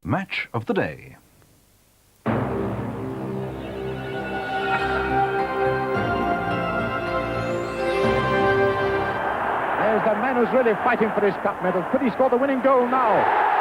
Match of the day. There's the man who's really fighting for his cup medal. Could he score the winning goal now?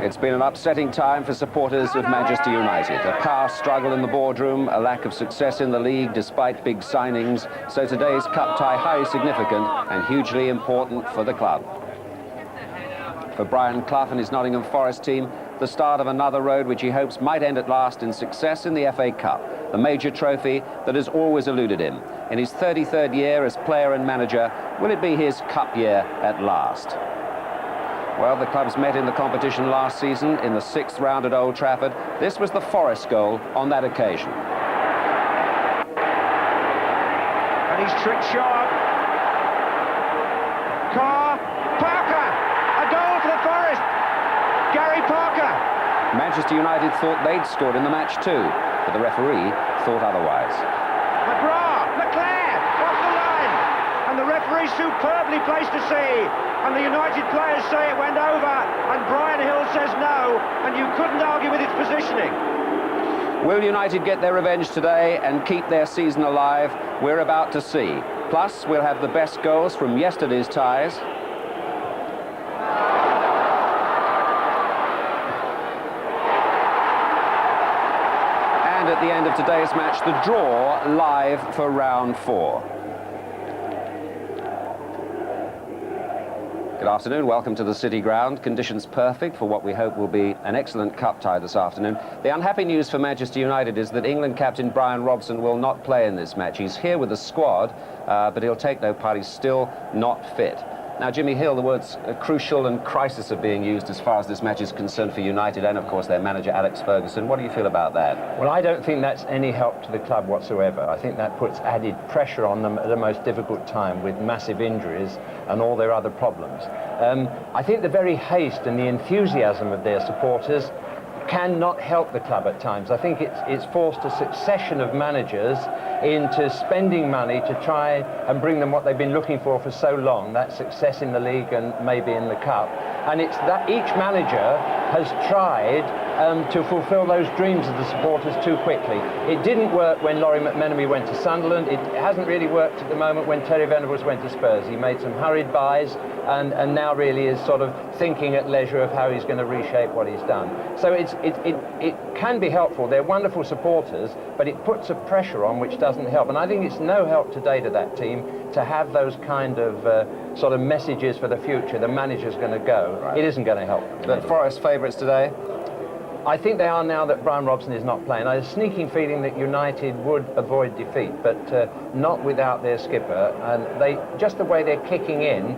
It's been an upsetting time for supporters of Manchester United. A power struggle in the boardroom, a lack of success in the league despite big signings. So today's cup tie highly significant and hugely important for the club. For Brian Clough and his Nottingham Forest team, the start of another road which he hopes might end at last in success in the FA Cup, the major trophy that has always eluded him. In his 33rd year as player and manager, will it be his cup year at last? Well, the clubs met in the competition last season in the 6th round at Old Trafford. This was the Forest goal on that occasion. And he's tricked short. Parker! A goal for the Forest! Gary Parker! Manchester United thought they'd scored in the match too, but the referee thought otherwise. McLeod, off the line! And the referee superbly placed to see. And the United players say it went over, and Brian Hill says no, and you couldn't argue with its positioning. Will United get their revenge today and keep their season alive? We're about to see. Plus, we'll have the best goals from yesterday's ties. And at the end of today's match, the draw live for round 4. Good afternoon, welcome to the City Ground. Conditions perfect for what we hope will be an excellent cup tie this afternoon. The unhappy news for Manchester United is that England captain Brian Robson will not play in this match. He's here with the squad, but he'll take no part. He's still not fit. Now, Jimmy Hill, the words crucial and crisis are being used as far as this match is concerned for United and, of course, their manager, Alex Ferguson. What do you feel about that? Well, I don't think that's any help to the club whatsoever. I think that puts added pressure on them at a most difficult time with massive injuries and all their other problems. I think the very haste and the enthusiasm of their supporters cannot help the club at times. I think it's forced a succession of managers into spending money to try and bring them what they've been looking for so long, that success in the league and maybe in the cup. And it's that each manager has tried to fulfil those dreams of the supporters too quickly. It didn't work when Laurie McMenemy went to Sunderland. It hasn't really worked at the moment when Terry Venables went to Spurs. He made some hurried buys and now really is sort of thinking at leisure of how he's going to reshape what he's done. So it can be helpful. They're wonderful supporters, but it puts a pressure on which doesn't help. And I think it's no help today to that team to have those kind of sort of messages for the future. The manager's going to go. Right. It isn't going to help. The Forest favourites today? I think they are now that Brian Robson is not playing. I have a sneaking feeling that United would avoid defeat, but not without their skipper. And they, just the way they're kicking in,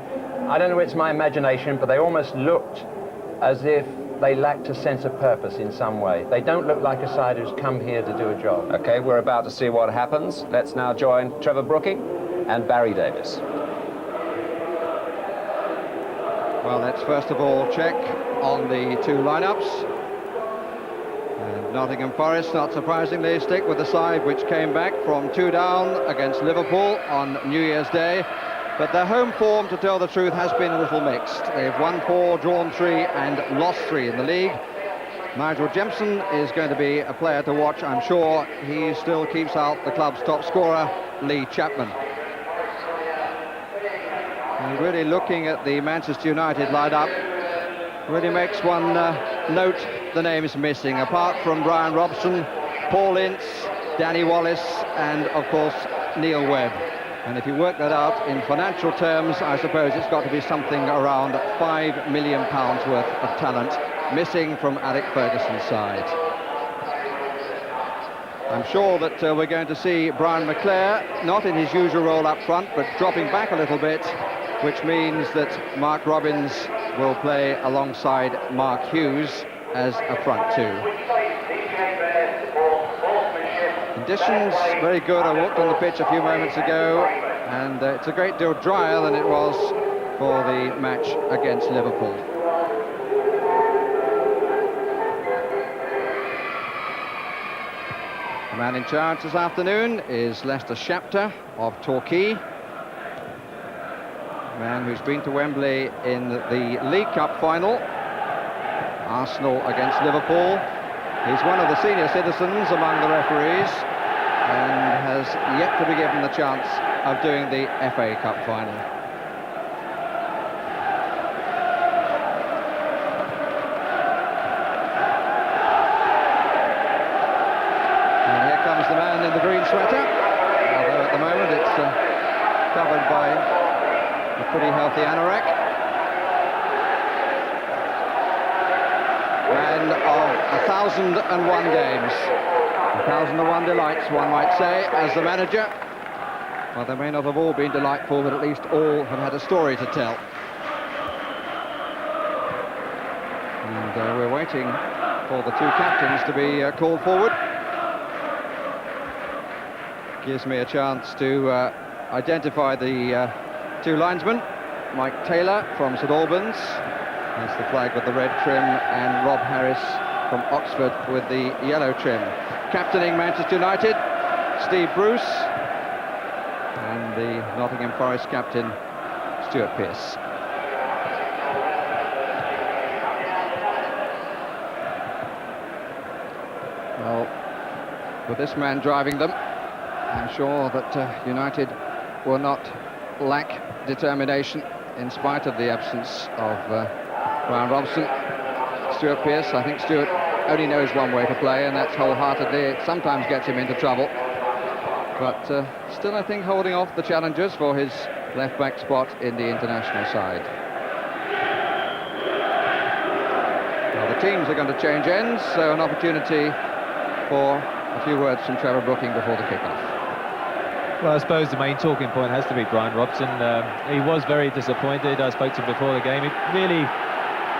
I don't know if it's my imagination, but they almost looked as if they lacked a sense of purpose in some way. They don't look like a side who's come here to do a job. OK, we're about to see what happens. Let's now join Trevor Brooking and Barry Davis. Well, let's first of all check on the two lineups. And Nottingham Forest, not surprisingly, stick with the side which came back from 2 down against Liverpool on New Year's Day. But their home form, to tell the truth, has been a little mixed. They've won 4, drawn 3 and lost 3 in the league. Nigel Jemson is going to be a player to watch, I'm sure. He still keeps out the club's top scorer, Lee Chapman. And really looking at the Manchester United lineup, really makes one note the names missing. Apart from Brian Robson, Paul Ince, Danny Wallace and, of course, Neil Webb. And if you work that out in financial terms, I suppose it's got to be something around £5 million worth of talent missing from Alex Ferguson's side. I'm sure that we're going to see Brian McClare, not in his usual role up front, but dropping back a little bit, which means that Mark Robins will play alongside Mark Hughes as a front two. Conditions very good. I walked on the pitch a few moments ago, and it's a great deal drier than it was for the match against Liverpool. The man in charge this afternoon is Lester Shapter of Torquay, a man who's been to Wembley in the League Cup final, Arsenal against Liverpool. He's one of the senior citizens among the referees and has yet to be given the chance of doing the FA Cup final. And here comes the man in the green sweater, although at the moment it's covered by a pretty healthy anorak. Man of 1,001 games. 1,001 delights, one might say, as the manager. Well, they may not have all been delightful, but at least all have had a story to tell. And we're waiting for the two captains to be called forward. Gives me a chance to identify the two linesmen. Mike Taylor from St Albans, that's the flag with the red trim, and Rob Harris from Oxford with the yellow trim. Captaining Manchester United, Steve Bruce, and the Nottingham Forest captain, Stuart Pearce. Well, with this man driving them, I'm sure that United will not lack determination in spite of the absence of Brian Robson. Stuart Pearce, I think Stuart only knows one way to play, and that's wholeheartedly. It sometimes gets him into trouble, but still I think holding off the challengers for his left-back spot in the international side. Well, the teams are going to change ends, so an opportunity for a few words from Trevor Brooking before the kick-off. Well, I suppose the main talking point has to be Brian Robson. He was very disappointed. I spoke to him before the game. It really,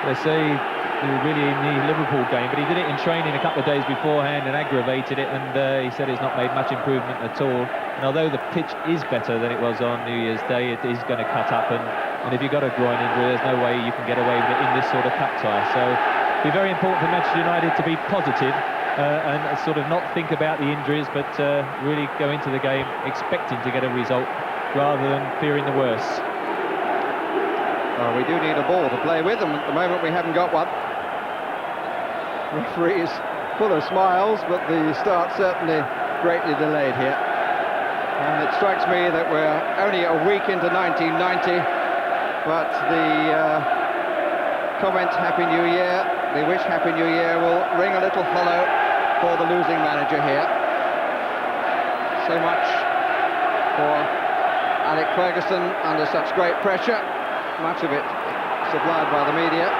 they say, he was really in the Liverpool game, but he did it in training a couple of days beforehand and aggravated it, and he said he's not made much improvement at all. And although the pitch is better than it was on New Year's Day, it is going to cut up, and if you've got a groin injury, there's no way you can get away with it in this sort of cup tie. So it'll be very important for Manchester United to be positive and sort of not think about the injuries, but really go into the game expecting to get a result rather than fearing the worst. Well, we do need a ball to play with, and at the moment we haven't got one. Referee is full of smiles, but the start certainly greatly delayed here. And it strikes me that we're only a week into 1990, but the comment Happy New Year, the wish Happy New Year, will ring a little hollow for the losing manager here. So much for Alec Ferguson under such great pressure, much of it supplied by the media.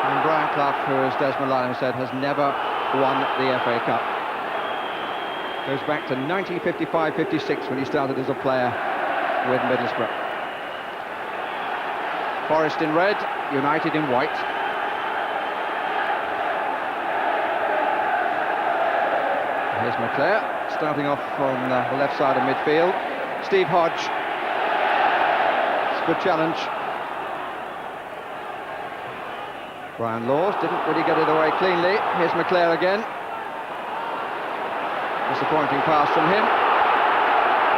And Brian Clough, who, as Desmond Lynham said, has never won the FA Cup. Goes back to 1955-56 when he started as a player with Middlesbrough. Forest in red, United in white. Here's McClare, starting off on the left side of midfield. Steve Hodge. It's a good challenge. Brian Laws didn't really get it away cleanly. Here's McClare again. Disappointing pass from him.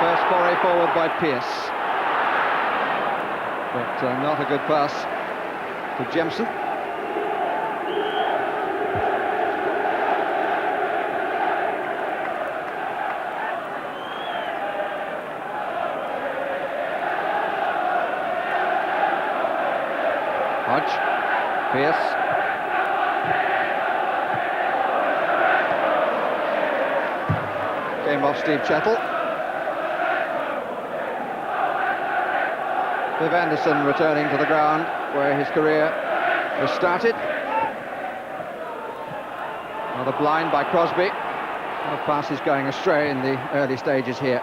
First foray forward by Pearce. But not a good pass to Jemson. Hodge. Pearce. Came off Steve Chettle. Viv Anderson returning to the ground where his career was started. Another blind by Crosby. The pass is going astray in the early stages here.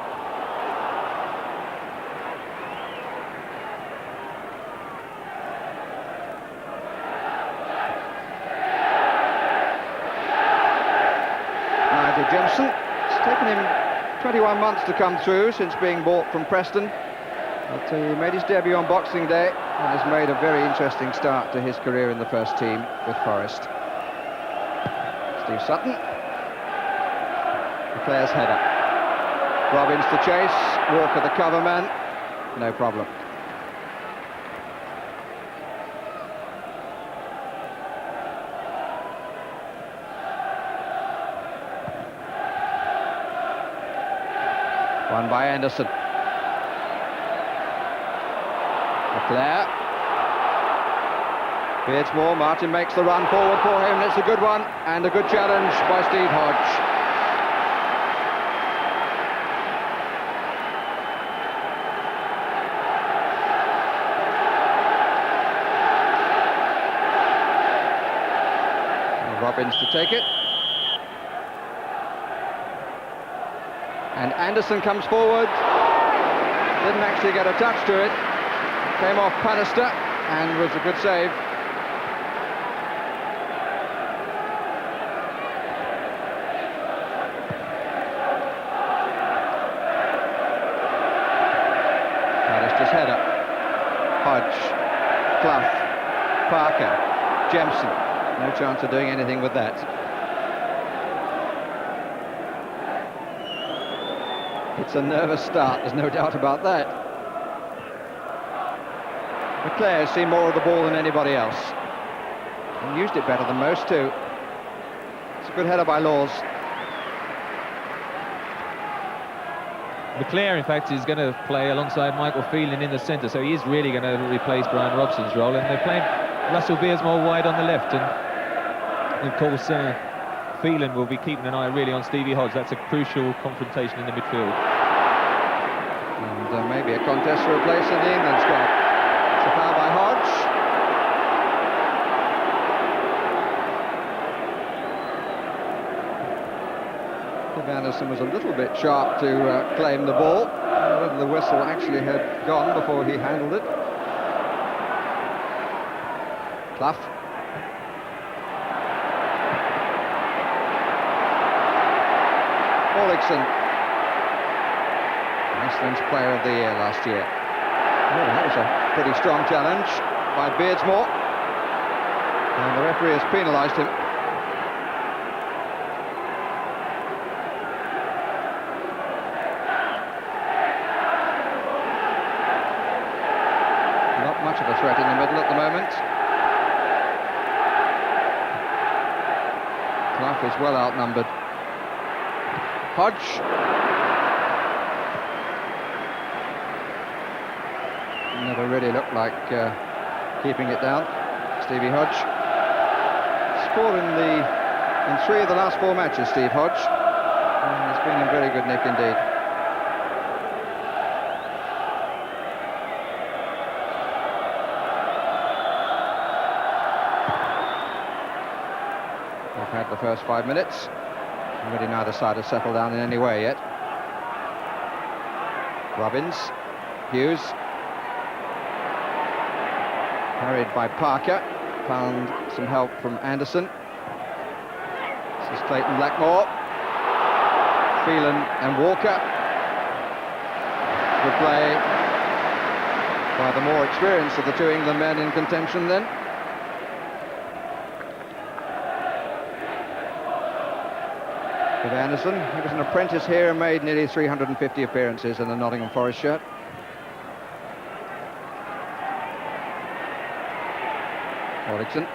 Jemson. It's taken him 21 months to come through since being bought from Preston. But he made his debut on Boxing Day and has made a very interesting start to his career in the first team with Forest. Steve Sutton. The player's header. Robbins to chase. Walker the cover man. No problem. Won by Anderson. Leclerc. Beardsmore. Martin makes the run forward for him. It's a good one and a good challenge by Steve Hodge. Robbins to take it. And Anderson comes forward, didn't actually get a touch to it, came off Pannister and was a good save. Pannister's header, Hodge, Clough, Parker, Jemson, no chance of doing anything with that. It's a nervous start, there's no doubt about that. Leclerc has seen more of the ball than anybody else. And used it better than most too. It's a good header by Laws. Leclerc, in fact, is going to play alongside Michael Phelan in the centre, so he is really going to replace Brian Robson's role. And they're playing Russell Beardsmore wide on the left. And of course, Phelan will be keeping an eye really on Stevie Hodge. That's a crucial confrontation in the midfield. And maybe a contest for a place in the England squad. It's a foul by Hodge. Anderson was a little bit sharp to claim the ball. Whether the whistle actually had gone before he handled it. Clough. Orlickson, Iceland's Player of the Year last year. Oh, that was a pretty strong challenge by Beardsmore. And the referee has penalised him. Not much of a threat in the middle at the moment. Clough is well outnumbered. Hodge. Never really looked like keeping it down. Stevie Hodge. Scored in 3 of the last 4 matches, Steve Hodge. And he's been in very good nick indeed. We've had the first 5 minutes. Really neither side has settled down in any way yet. Robbins, Hughes. Carried by Parker. Found some help from Anderson. This is Clayton Blackmore. Phelan and Walker. Good play by the more experienced of the 2 England men in contention then. With Anderson, he was an apprentice here and made nearly 350 appearances in the Nottingham Forest shirt. Orlickson.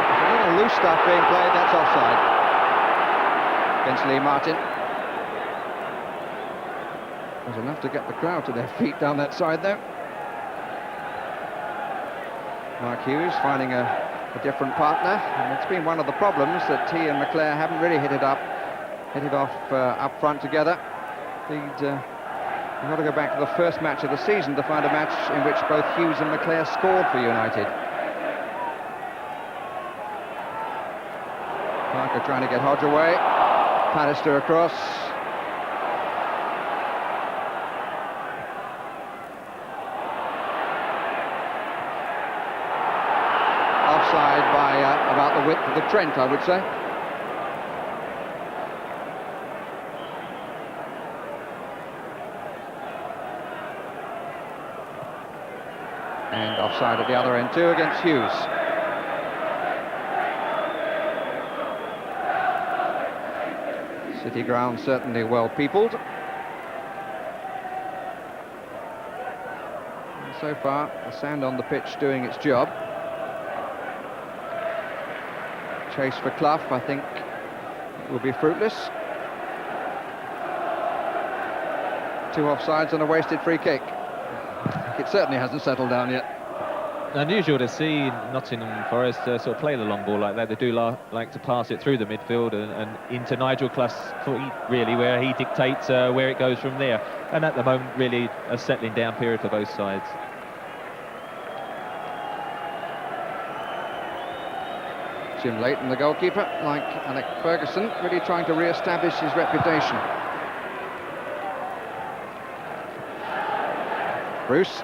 There's a little loose stuff being played, that's offside. Against Lee Martin. There's enough to get the crowd to their feet down that side though. Mark Hughes finding a different partner, and it's been one of the problems that he and Leclerc haven't really hit it off up front together. You've got to go back to the first match of the season to find a match in which both Hughes and Leclerc scored for United. Parker trying to get Hodge away. Pallister across. Offside by about the width of the Trent, I would say. And offside at the other end too against Hughes. City ground certainly well peopled. And so far, the sand on the pitch doing its job. Chase for Clough, I think, will be fruitless. 2 offsides and a wasted free kick. It certainly hasn't settled down yet. Unusual to see Nottingham Forest sort of play the long ball like that. They do like to pass it through the midfield and into Nigel Clough's foot, really, where he dictates where it goes from there. And at the moment, really a settling down period for both sides. Jim Leighton, the goalkeeper, like Alec Ferguson, really trying to re-establish his reputation. Bruce.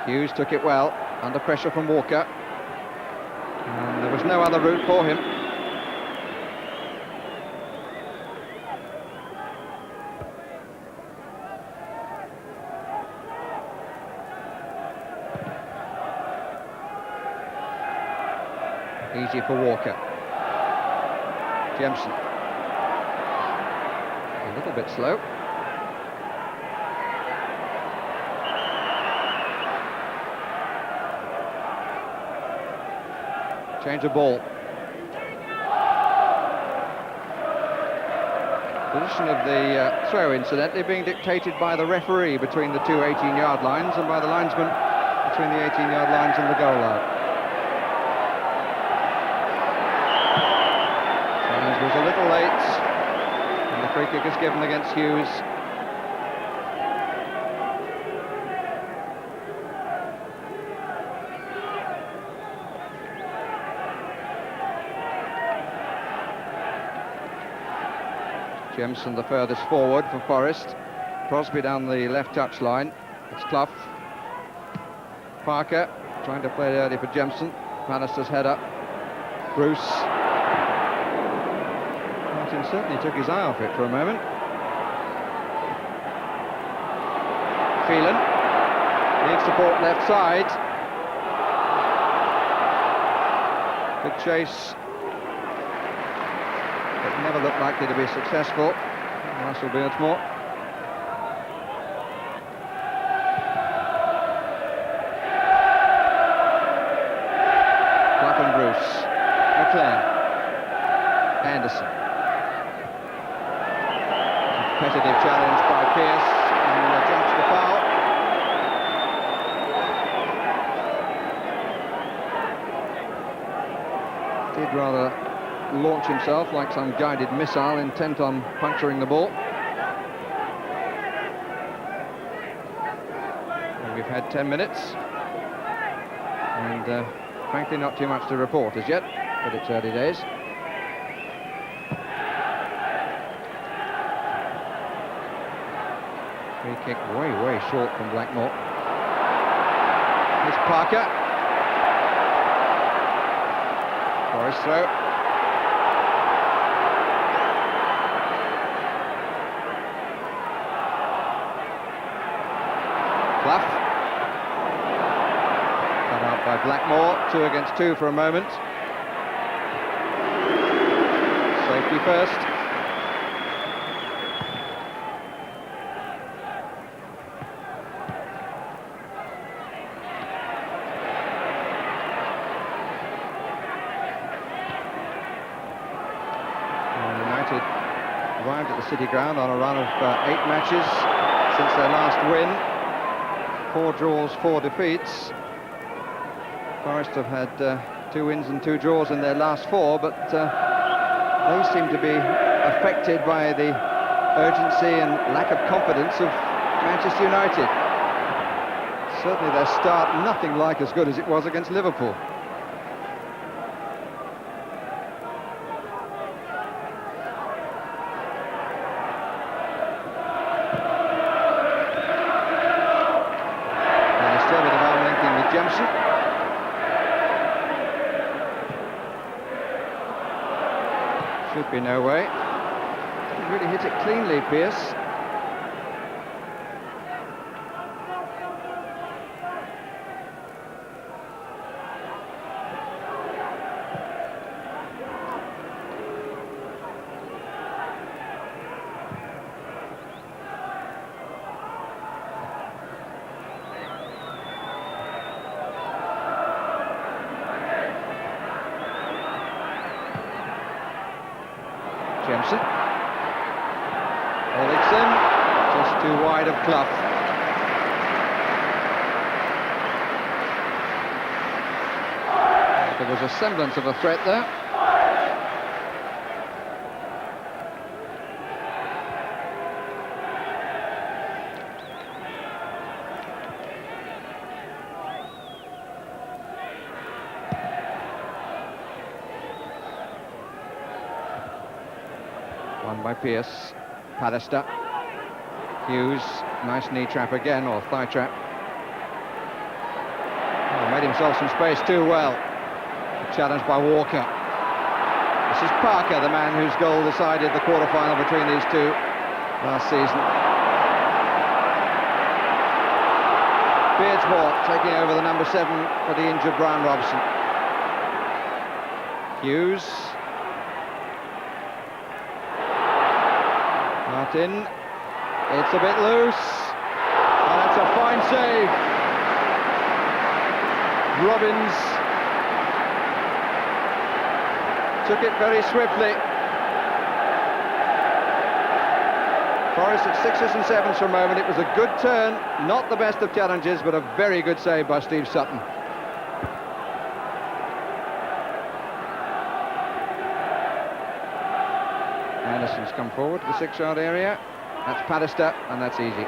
Hughes took it well, under pressure from Walker. And there was no other route for him. Easy for Walker. Jemson. A little bit slow. Change of ball. Position of the throw, incidentally, being dictated by the referee between the two 18-yard lines and by the linesman between the 18-yard lines and the goal line. James was a little late, and the free kick is given against Hughes. Jemson the furthest forward for Forest. Crosby down the left touch line. It's Clough. Parker trying to play it early for Jemson. Pallister's header. Bruce. Martin certainly took his eye off it for a moment. Phelan needs support left side. Good chase. But never looked likely to be successful. Russell Beardsmore. Clough and Bruce. McLean. Anderson. Competitive challenge by Pearce, and jumps the foul. Did rather launch himself like some guided missile intent on puncturing the ball. And we've had 10 minutes and frankly not too much to report as yet, but it's early days. Free kick way short from Blackmore. Here's Parker. Forest throw. Clough. Cut out by Blackmore. 2 against 2 for a moment. Safety first. United arrived at the City Ground on a run of 8 matches since their last win. 4 draws, 4 defeats. Forest have had 2 wins and 2 draws in their last 4, but they seem to be affected by the urgency and lack of confidence of Manchester United. Certainly their start nothing like as good as it was against Liverpool. Should be no way. Didn't really hit it cleanly, Pearce. Jemson. Olixon, just too wide of Clough. There was a semblance of a threat there. Won by Pearce. Pallister. Hughes, nice knee trap again, or thigh trap. Oh, made himself some space too well. Challenged by Walker. This is Parker, the man whose goal decided the quarter-final between these two last season. Beardsmore taking over the number 7 for the injured Brian Robson. Hughes. Martin, it's a bit loose, and that's a fine save. Robbins took it very swiftly. Forrest at 6s and 7s for a moment. It was a good turn, not the best of challenges, but a very good save by Steve Sutton. Anderson's come forward to the 6-yard area. That's Pallister, and that's easy.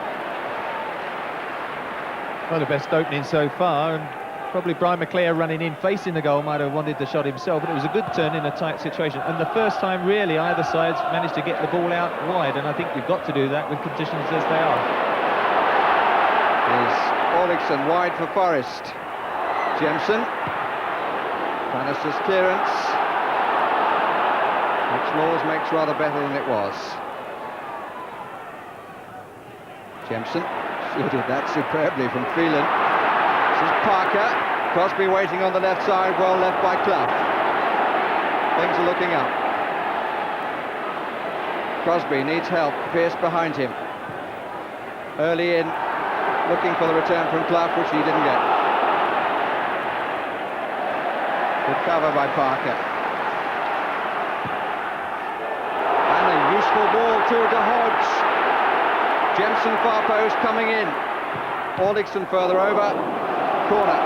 Well, the best opening so far, and probably Brian McClare running in, facing the goal, might have wanted the shot himself, but it was a good turn in a tight situation. And the first time, really, either side's managed to get the ball out wide, and I think you've got to do that with conditions as they are. Is Olixon wide for Forrest. Jemson. Pallister's clearance, which Laws makes rather better than it was. Jemson shielded that superbly from Phelan. This is Parker. Crosby waiting on the left side, well left by Clough. Things are looking up. Crosby needs help. Pearce behind him. Early in, looking for the return from Clough, which he didn't get. Good cover by Parker. Useful ball through to Hodge. Jemson far post coming in. Olixon further over. Corner.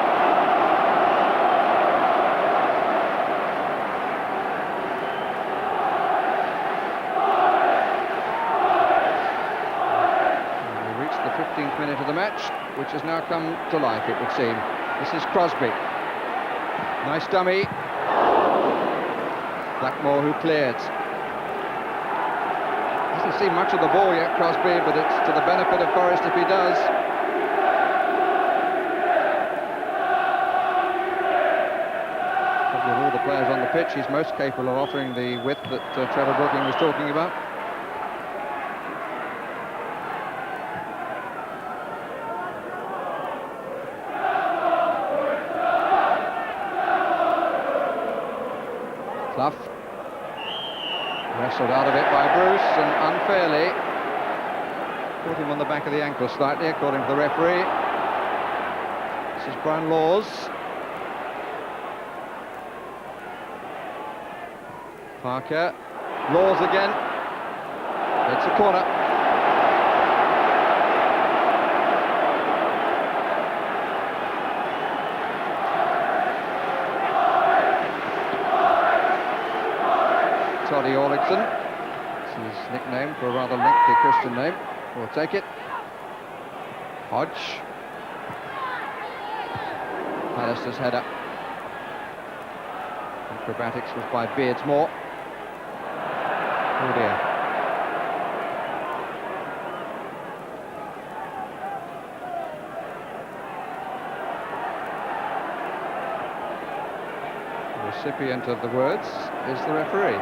We reached the 15th minute of the match, which has now come to life, it would seem. This is Crosby. Nice dummy. Blackmore who cleared. Doesn't see much of the ball yet, Crosby, but it's to the benefit of Forrest if he does. Probably of all the players on the pitch, he's most capable of offering the width that Trevor Brooking was talking about. Clough. Wrestled out of it by Bruce, and unfairly caught him on the back of the ankle slightly, according to the referee. This is Brian Laws. Parker. Laws again. It's a corner. Toddy Olixon. This is his nickname for a rather lengthy Christian name. We'll take it. Hodge. Pallister's header. Acrobatics was by Beardsmore. Oh dear. The recipient of the words is the referee.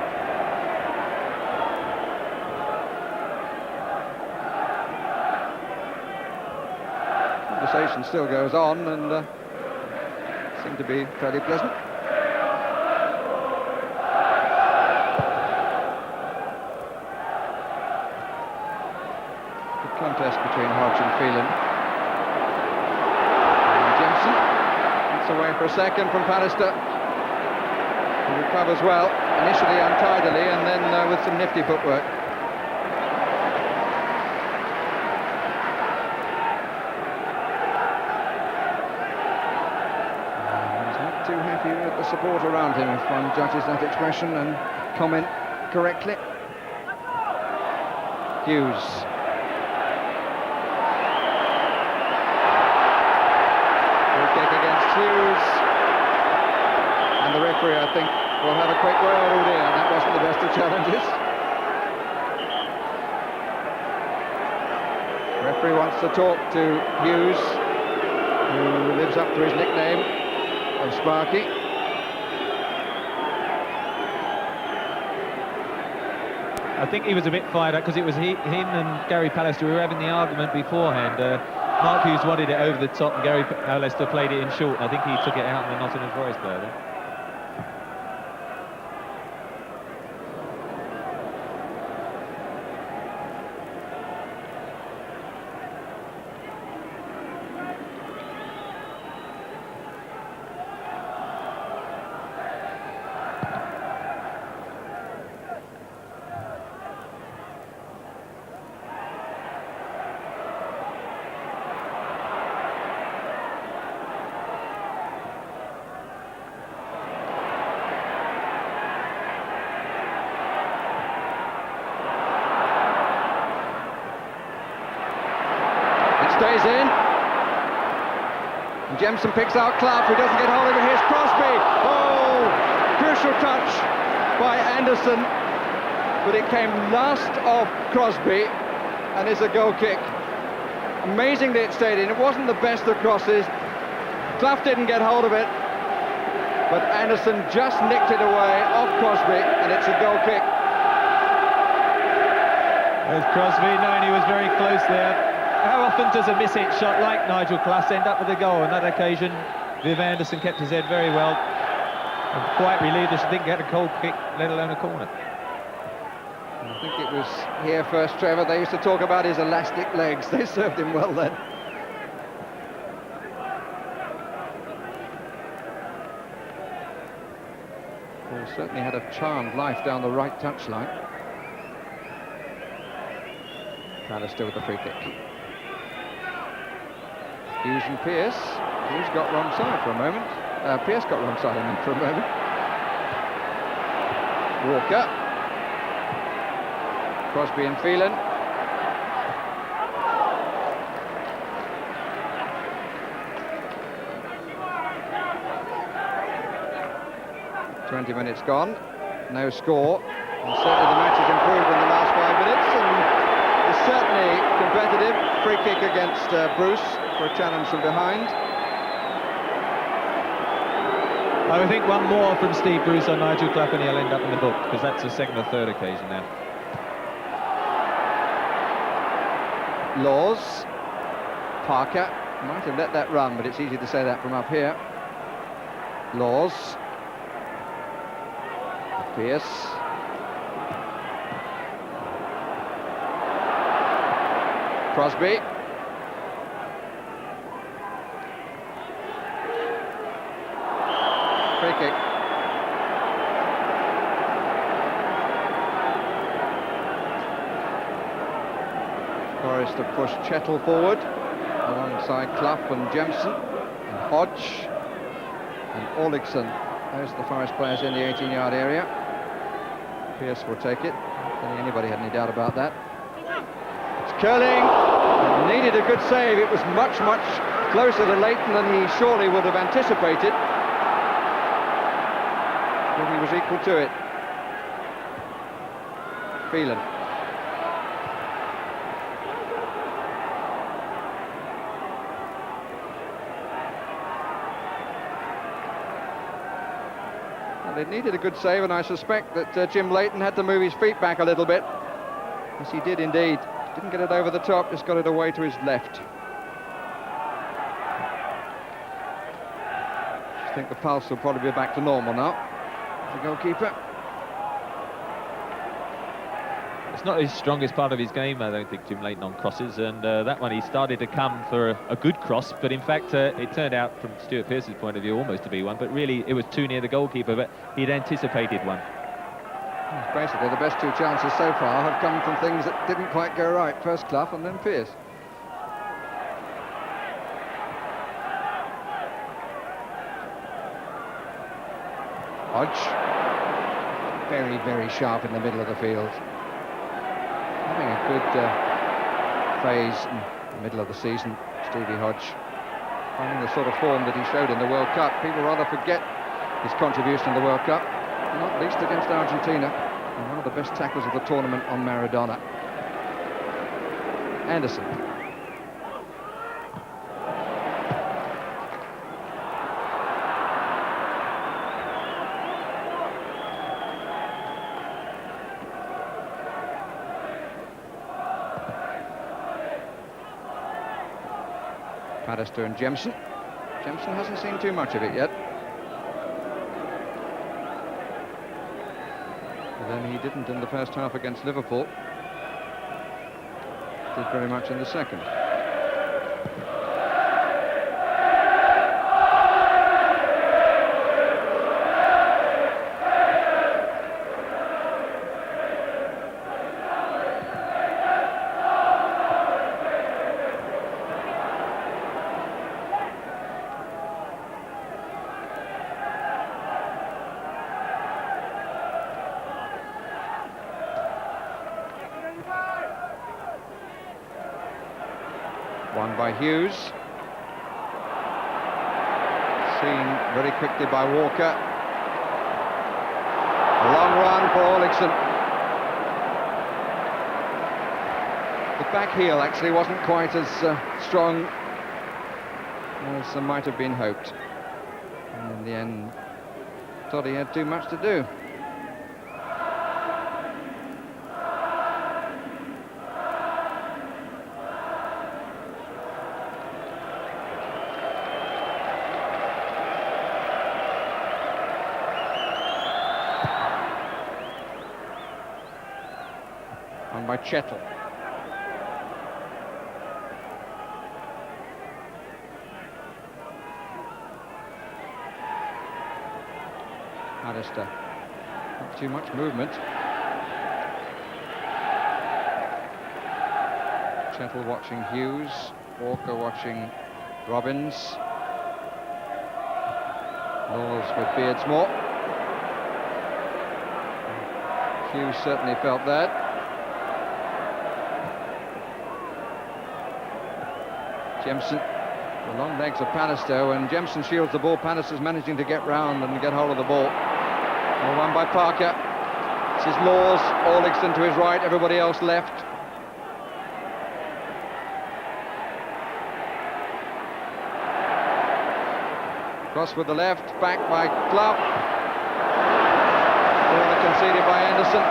conversation still goes on, and seem to be fairly pleasant. Good contest between Hodge and Phelan. And Jensen gets away for a second from Pallister. He recovers well, initially untidily, and then with some nifty footwork. Too happy with the support around him, if one judges that expression and comment correctly. Hughes. Free kick against Hughes. And the referee, I think, will have a quick word. Oh dear, that wasn't the best of challenges. The referee wants to talk to Hughes, who lives up to his nickname of Sparky. I think he was a bit fired up because it was him and Gary Pallister who were having the argument beforehand. Mark Hughes wanted it over the top and Gary Pallister played it in short. I think he took it out on the Nottingham Forest player there. Stays in. And Jemson picks out Clough, who doesn't get hold of it. Here's Crosby. Oh, crucial touch by Anderson, but it came last of Crosby, and is a goal kick. Amazingly, it stayed in. It wasn't the best of crosses. Clough didn't get hold of it, but Anderson just nicked it away off Crosby, and it's a goal kick. There's Crosby, knowing he was very close there. How often does a miss-hit shot like Nigel Clough end up with a goal? On that occasion, Viv Anderson kept his head very well. I'm quite relieved that she didn't get a goal kick, let alone a corner. I think it was here first, Trevor. They used to talk about his elastic legs. They served him well then. Well, certainly had a charmed life down the right touchline. Pallister with the free kick. Hughes and Pearce. Hughes got wrong side for a moment. Pearce got wrong side on him for a moment. Walker. Crosby and Phelan. "20 minutes gone, no score. And certainly the match has improved in the last 5 minutes, and it's certainly competitive. Free kick against Bruce for a challenge from behind. I would think one more from Steve Bruce on Nigel Clough and he'll end up in the book, because that's the second or third occasion now. Laws. Parker might have let that run, but it's easy to say that from up here. Laws. Pearce. Crosby. Free kick. Forrest have pushed Chettle forward alongside Clough and Jemson and Hodge and Orligson. Those are the Forest players in the 18-yard area. Pearce will take it. I don't think anybody had any doubt about that. It's curling. It needed a good save. It was much, much closer to Leighton than he surely would have anticipated. But he was equal to it. Phelan. Well, it needed a good save, and I suspect that Jim Leighton had to move his feet back a little bit. Yes, he did indeed. Didn't get it over the top, just got it away to his left. think the pulse will probably be back to normal now. The goalkeeper. It's not his strongest part of his game, I don't think, Jim Leighton on crosses, and that one he started to come for a good cross, but in fact it turned out from Stuart Pearce's point of view almost to be one, but really it was too near the goalkeeper, but he'd anticipated one. Basically the best two chances so far have come from things that didn't quite go right. First Clough and then Pearce. Hodge, very, very sharp in the middle of the field. Having a good phase in the middle of the season, Stevie Hodge. Finding the sort of form that he showed in the World Cup. People rather forget his contribution in the World Cup, not least against Argentina. And one of the best tackles of the tournament on Maradona. Anderson. Paddister and Jemson. Jemson hasn't seen too much of it yet. But then he didn't in the first half against Liverpool. Did very much in the second. Won by Hughes. Seen very quickly by Walker. A long run for Orlickson. The back heel actually wasn't quite as strong as might have been hoped. And in the end, thought he had too much to do. By Chettle. Paddister. Not too much movement. Chettle watching Hughes. Walker watching Robbins. Laws with Beardsmore. Hughes certainly felt that. Jemson, the long legs of Paddister. When Jemson shields the ball, Paddister's managing to get round and get hold of the ball. Well, one by Parker. This is Laws, Orlickson to his right, everybody else left. Cross with the left, back by Clough. Corner conceded by Anderson.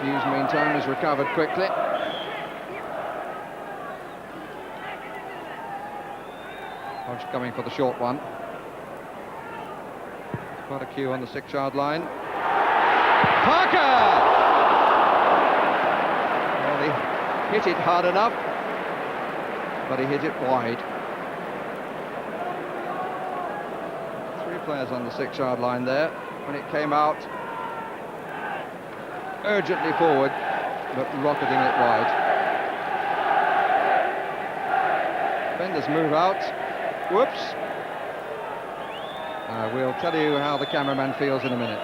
Hughes, meantime, has recovered quickly. Hodge coming for the short one. Quite a queue on the 6-yard line. Parker! Well, he hit it hard enough, but he hit it wide. 3 players on the 6-yard line there. When it came out, urgently forward, but rocketing it wide. Defenders move out. Whoops. We'll tell you how the cameraman feels in a minute.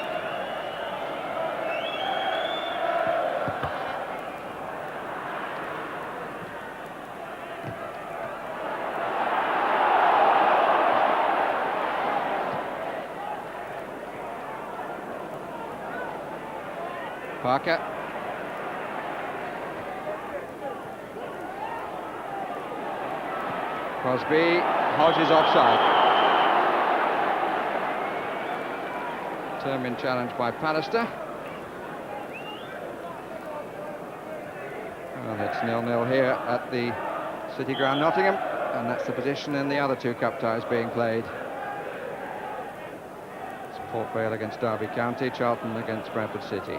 Parker. Crosby. Hodge is offside. Determined challenge by Paddister. Well, it's 0-0 here at the City Ground, Nottingham, and that's the position in the other two cup ties being played. It's Port Vale against Derby County, Charlton against Bradford City.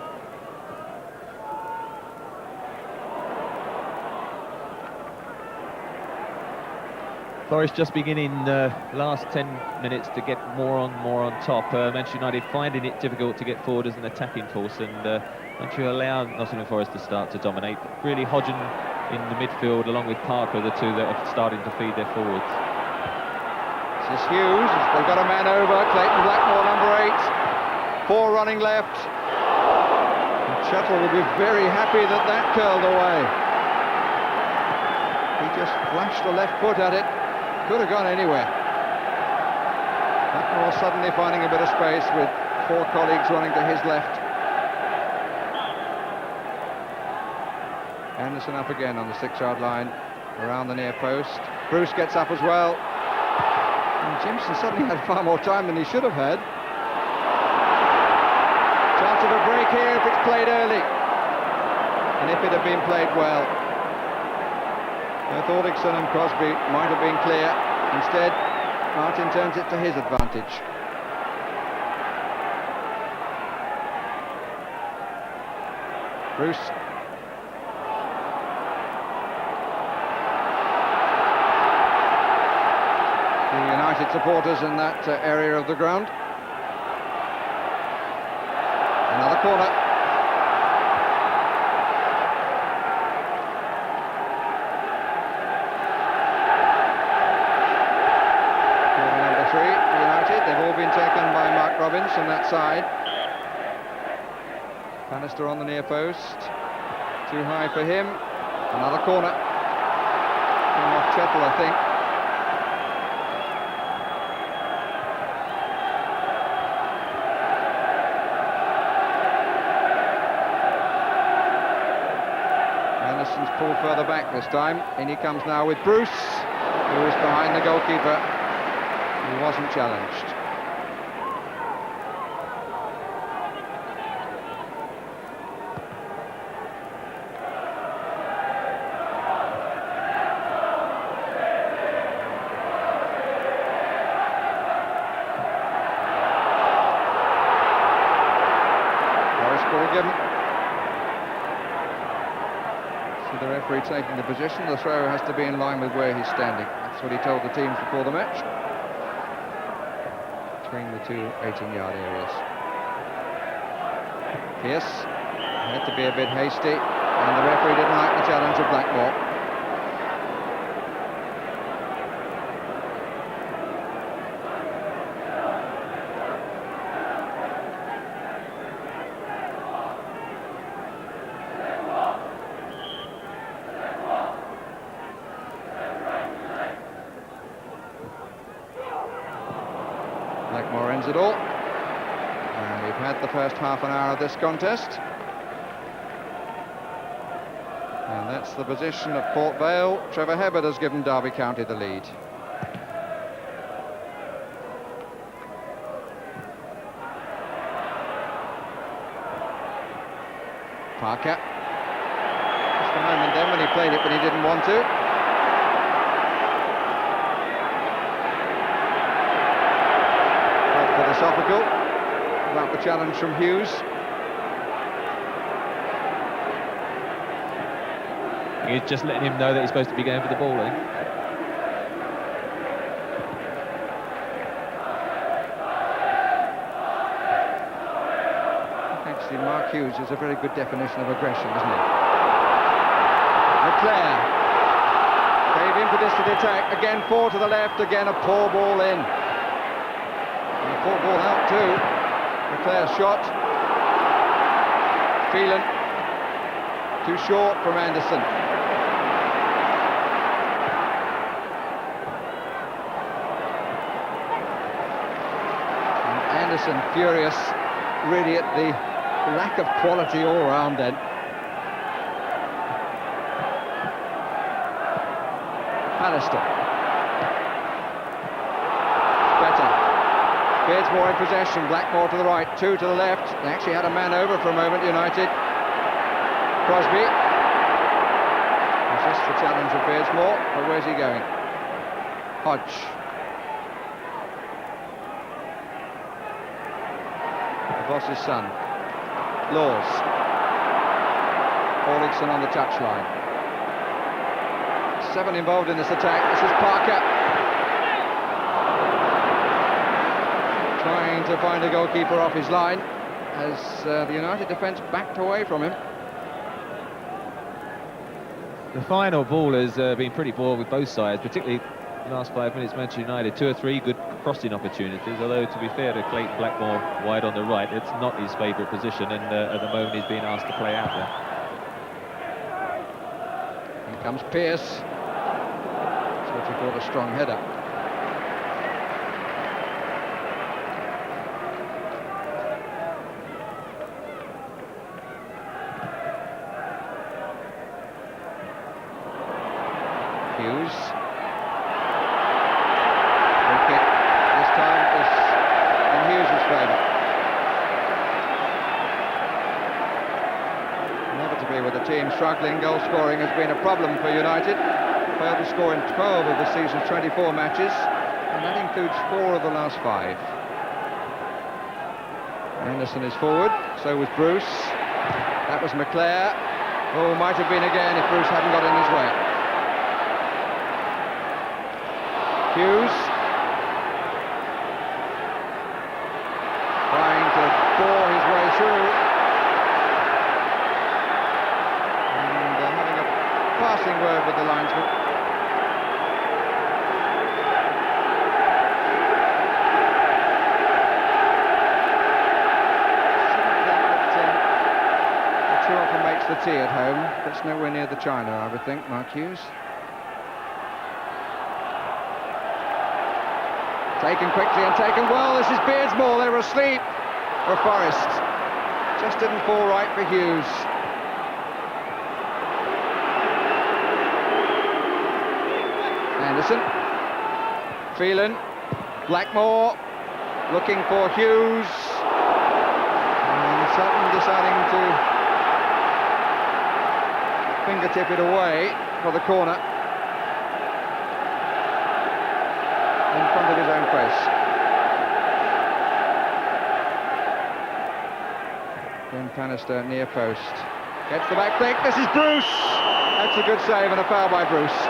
Forest just beginning last 10 minutes to get more on top. Manchester United finding it difficult to get forward as an attacking force, and once you allow Nottingham Forest to start to dominate, really Hodgson in the midfield along with Parker, the two that are starting to feed their forwards. This is Hughes, they've got a man over, Clayton Blackmore, number 8, 4 running left. And Chettle will be very happy that that curled away. He just flashed the left foot at it. Could have gone anywhere. Blackmore suddenly finding a bit of space with 4 colleagues running to his left. Anderson up again on the 6-yard line, around the near post. Bruce gets up as well. And Jimson suddenly had far more time than he should have had. Chance of a break here if it's played early. And if it had been played well. Both Aldrichson and Crosby might have been clear. Instead, Martin turns it to his advantage. Bruce. The United supporters in that area of the ground. Another corner. They've all been taken by Mark Robbins on that side. Bannister on the near post. Too high for him. Another corner. Came off Chettle, I think. Anderson's pulled further back this time. In he comes now with Bruce, who is behind the goalkeeper. He wasn't challenged. Forest ball given. So the referee taking the position. The throw has to be in line with where he's standing. That's what he told the teams before the match. Between the two 18-yard areas. Pierce had to be a bit hasty, and the referee didn't like the challenge of Blackmore. Blackmore ends it all. And we've had the first half an hour of this contest. And that's the position of Port Vale. Trevor Hebbert has given Derby County the lead. Parker. Just a moment then when he played it, but he didn't want to. Philosophical about the challenge from Hughes. He's just letting him know that he's supposed to be going for the ball, eh? Actually, Mark Hughes is a very good definition of aggression, isn't he? Leclerc gave impetus to the attack. Again, 4 to the left. Again, a poor ball in. And a poor ball out too. Leclerc's shot. Phelan. Too short from Anderson. And Anderson furious, really, at the lack of quality all round then. Bannister. Better. Beardsmore in possession. Blackmore to the right, 2 to the left. They actually had a man over for a moment, United. Crosby. He's just the challenge of Beardsmore, but where's he going? Hodge. The boss's son. Laws. Orlickson on the touchline. 7 involved in this attack. This is Parker. Trying to find a goalkeeper off his line as the United defence backed away from him. The final ball has been pretty poor with both sides, particularly the last 5 minutes. Manchester United, 2 or 3 good crossing opportunities, although to be fair to Clayton Blackmore, wide on the right, it's not his favourite position, and at the moment he's being asked to play out there. Here comes Pearce. That's what you call a strong header. Hughes. Free kick. This time is in Hughes' favour. Inevitably, with the team struggling, goal scoring has been a problem for United. Failed to score in 12 of the season's 24 matches, and that includes 4 of the last 5. Anderson is forward, so was Bruce. That was McClare. Oh, might have been again if Bruce hadn't got in his way. Hughes trying to bore his way through, and having a passing word with the linesman. Too often makes the tea at home. That's nowhere near the china, I would think, Mark Hughes. Taken quickly and taken well. This is Beardsmore. They were asleep for Forest. Just didn't fall right for Hughes. Anderson. Phelan. Blackmore. Looking for Hughes. And Sutton deciding to fingertip it away for the corner. In front of his own press. Ben Bannister near post. Gets the back flick. This is Bruce. That's a good save and a foul by Bruce.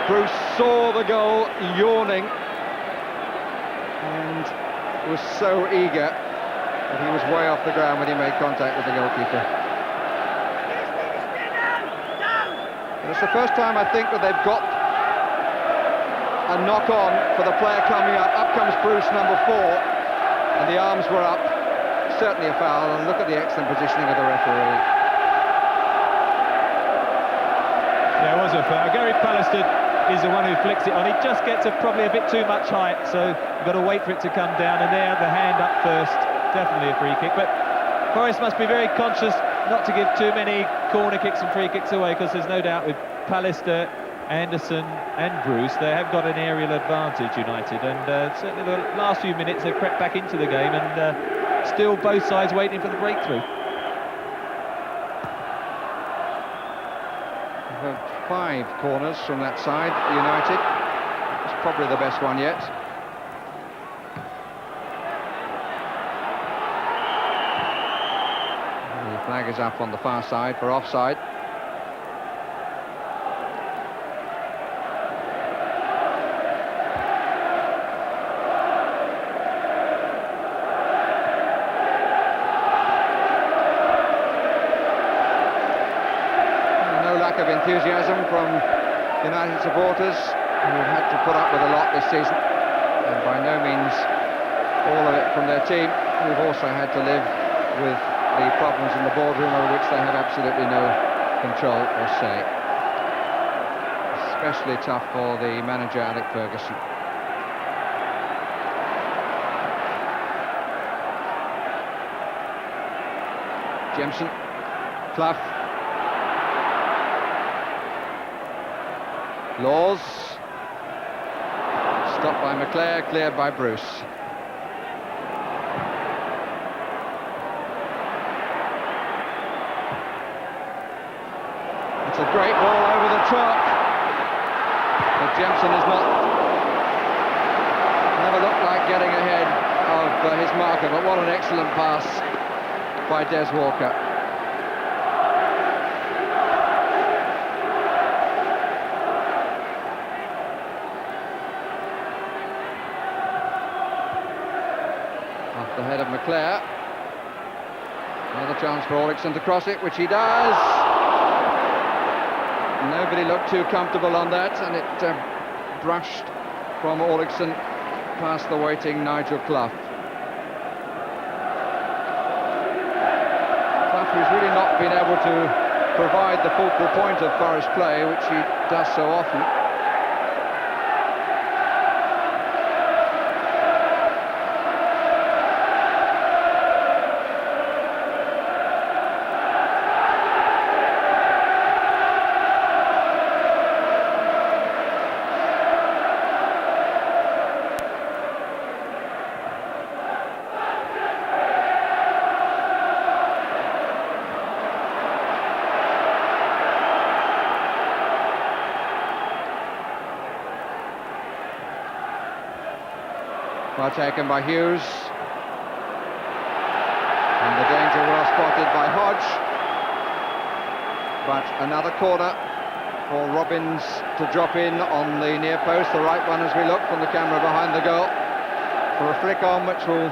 Bruce saw the goal yawning and was so eager that he was way off the ground when he made contact with the goalkeeper. It's the first time, I think, that they've got a knock-on for the player coming up. Up comes Bruce, number 4, and the arms were up. Certainly a foul, and look at the excellent positioning of the referee. Yeah, it was a foul. Gary Pallister is the one who flicks it on. He just gets probably a bit too much height, so you've got to wait for it to come down, and there, the hand up first. Definitely a free kick, but Forest must be very conscious not to give too many corner kicks and free kicks away, because there's no doubt with Pallister, Anderson and Bruce, they have got an aerial advantage, United, and certainly the last few minutes they've crept back into the game, and still both sides waiting for the breakthrough. We've had 5 corners from that side, United. It's probably the best one yet. The flag is up on the far side for offside. Of enthusiasm from United supporters who have had to put up with a lot this season, and by no means all of it from their team, who've also had to live with the problems in the boardroom over which they have absolutely no control or say. Especially tough for the manager, Alec Ferguson. Jemson, Clough. Laws, stopped by McClare, cleared by Bruce. It's a great ball over the top. But Jemson is never looked like getting ahead of his marker, but what an excellent pass by Des Walker. Off the head of McClare. Another chance for Ulrichsen to cross it, which he does. Nobody looked too comfortable on that, and it brushed from Ulrichsen past the waiting Nigel Clough. Clough, who's really not been able to provide the focal point of Forest play, which he does so often. Well taken by Hughes. And the danger well spotted by Hodge. But another corner for Robbins to drop in on the near post, the right one as we look from the camera behind the goal, for a flick on which will,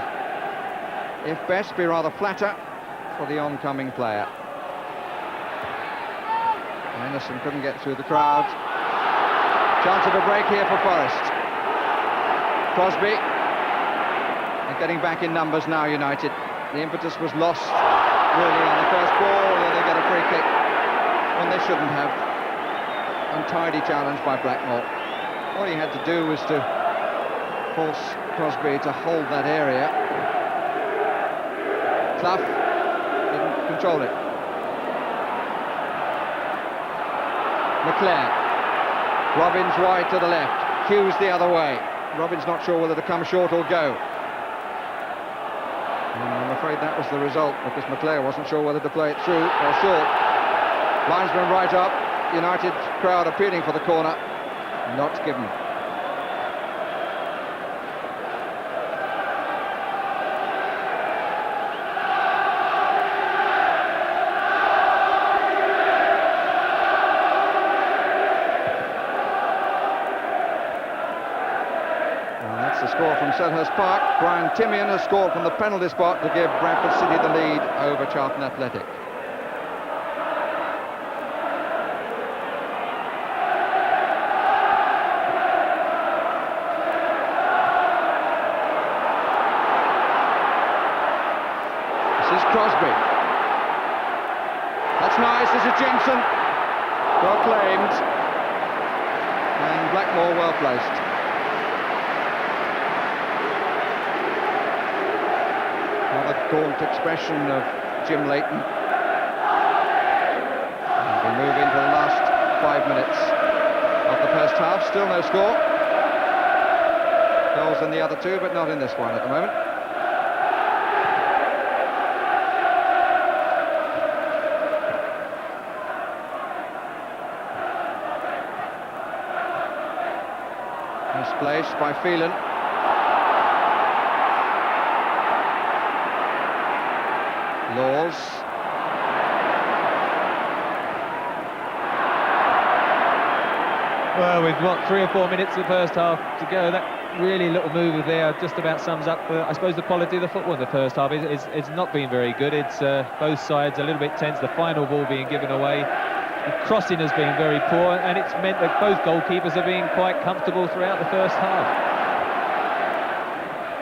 if best, be rather flatter for the oncoming player. Anderson couldn't get through the crowd. Chance of a break here for Forest. Crosby. They're getting back in numbers now, United. The impetus was lost, really, on the first ball, and then they get a free kick when they shouldn't have. Untidy challenge by Blackmore. All he had to do was to force Crosby to hold that area. Clough didn't control it. McClare. Robbins wide to the left. Hughes the other way. Robbins not sure whether to come short or go. And I'm afraid that was the result, because McClare wasn't sure whether to play it through or short. Linesman right up. United crowd appealing for the corner. Not given. Score from Selhurst Park. Brian Timian has scored from the penalty spot to give Bradford City the lead over Charlton Athletic. This is Crosby. That's nice. This is Jemson. Well claimed. And Blackmore well placed. Another gaunt expression of Jim Leighton. And we move into the last 5 minutes of the first half. Still no score. Goals in the other two, but not in this one at the moment. Misplaced by Phelan. Laws. Well, we've got 3 or 4 minutes of the first half to go. That really little move there just about sums up, I suppose, the quality of the football in the first half. It's not been very good. It's both sides a little bit tense. The final ball being given away. The crossing has been very poor, and it's meant that both goalkeepers have been quite comfortable throughout the first half.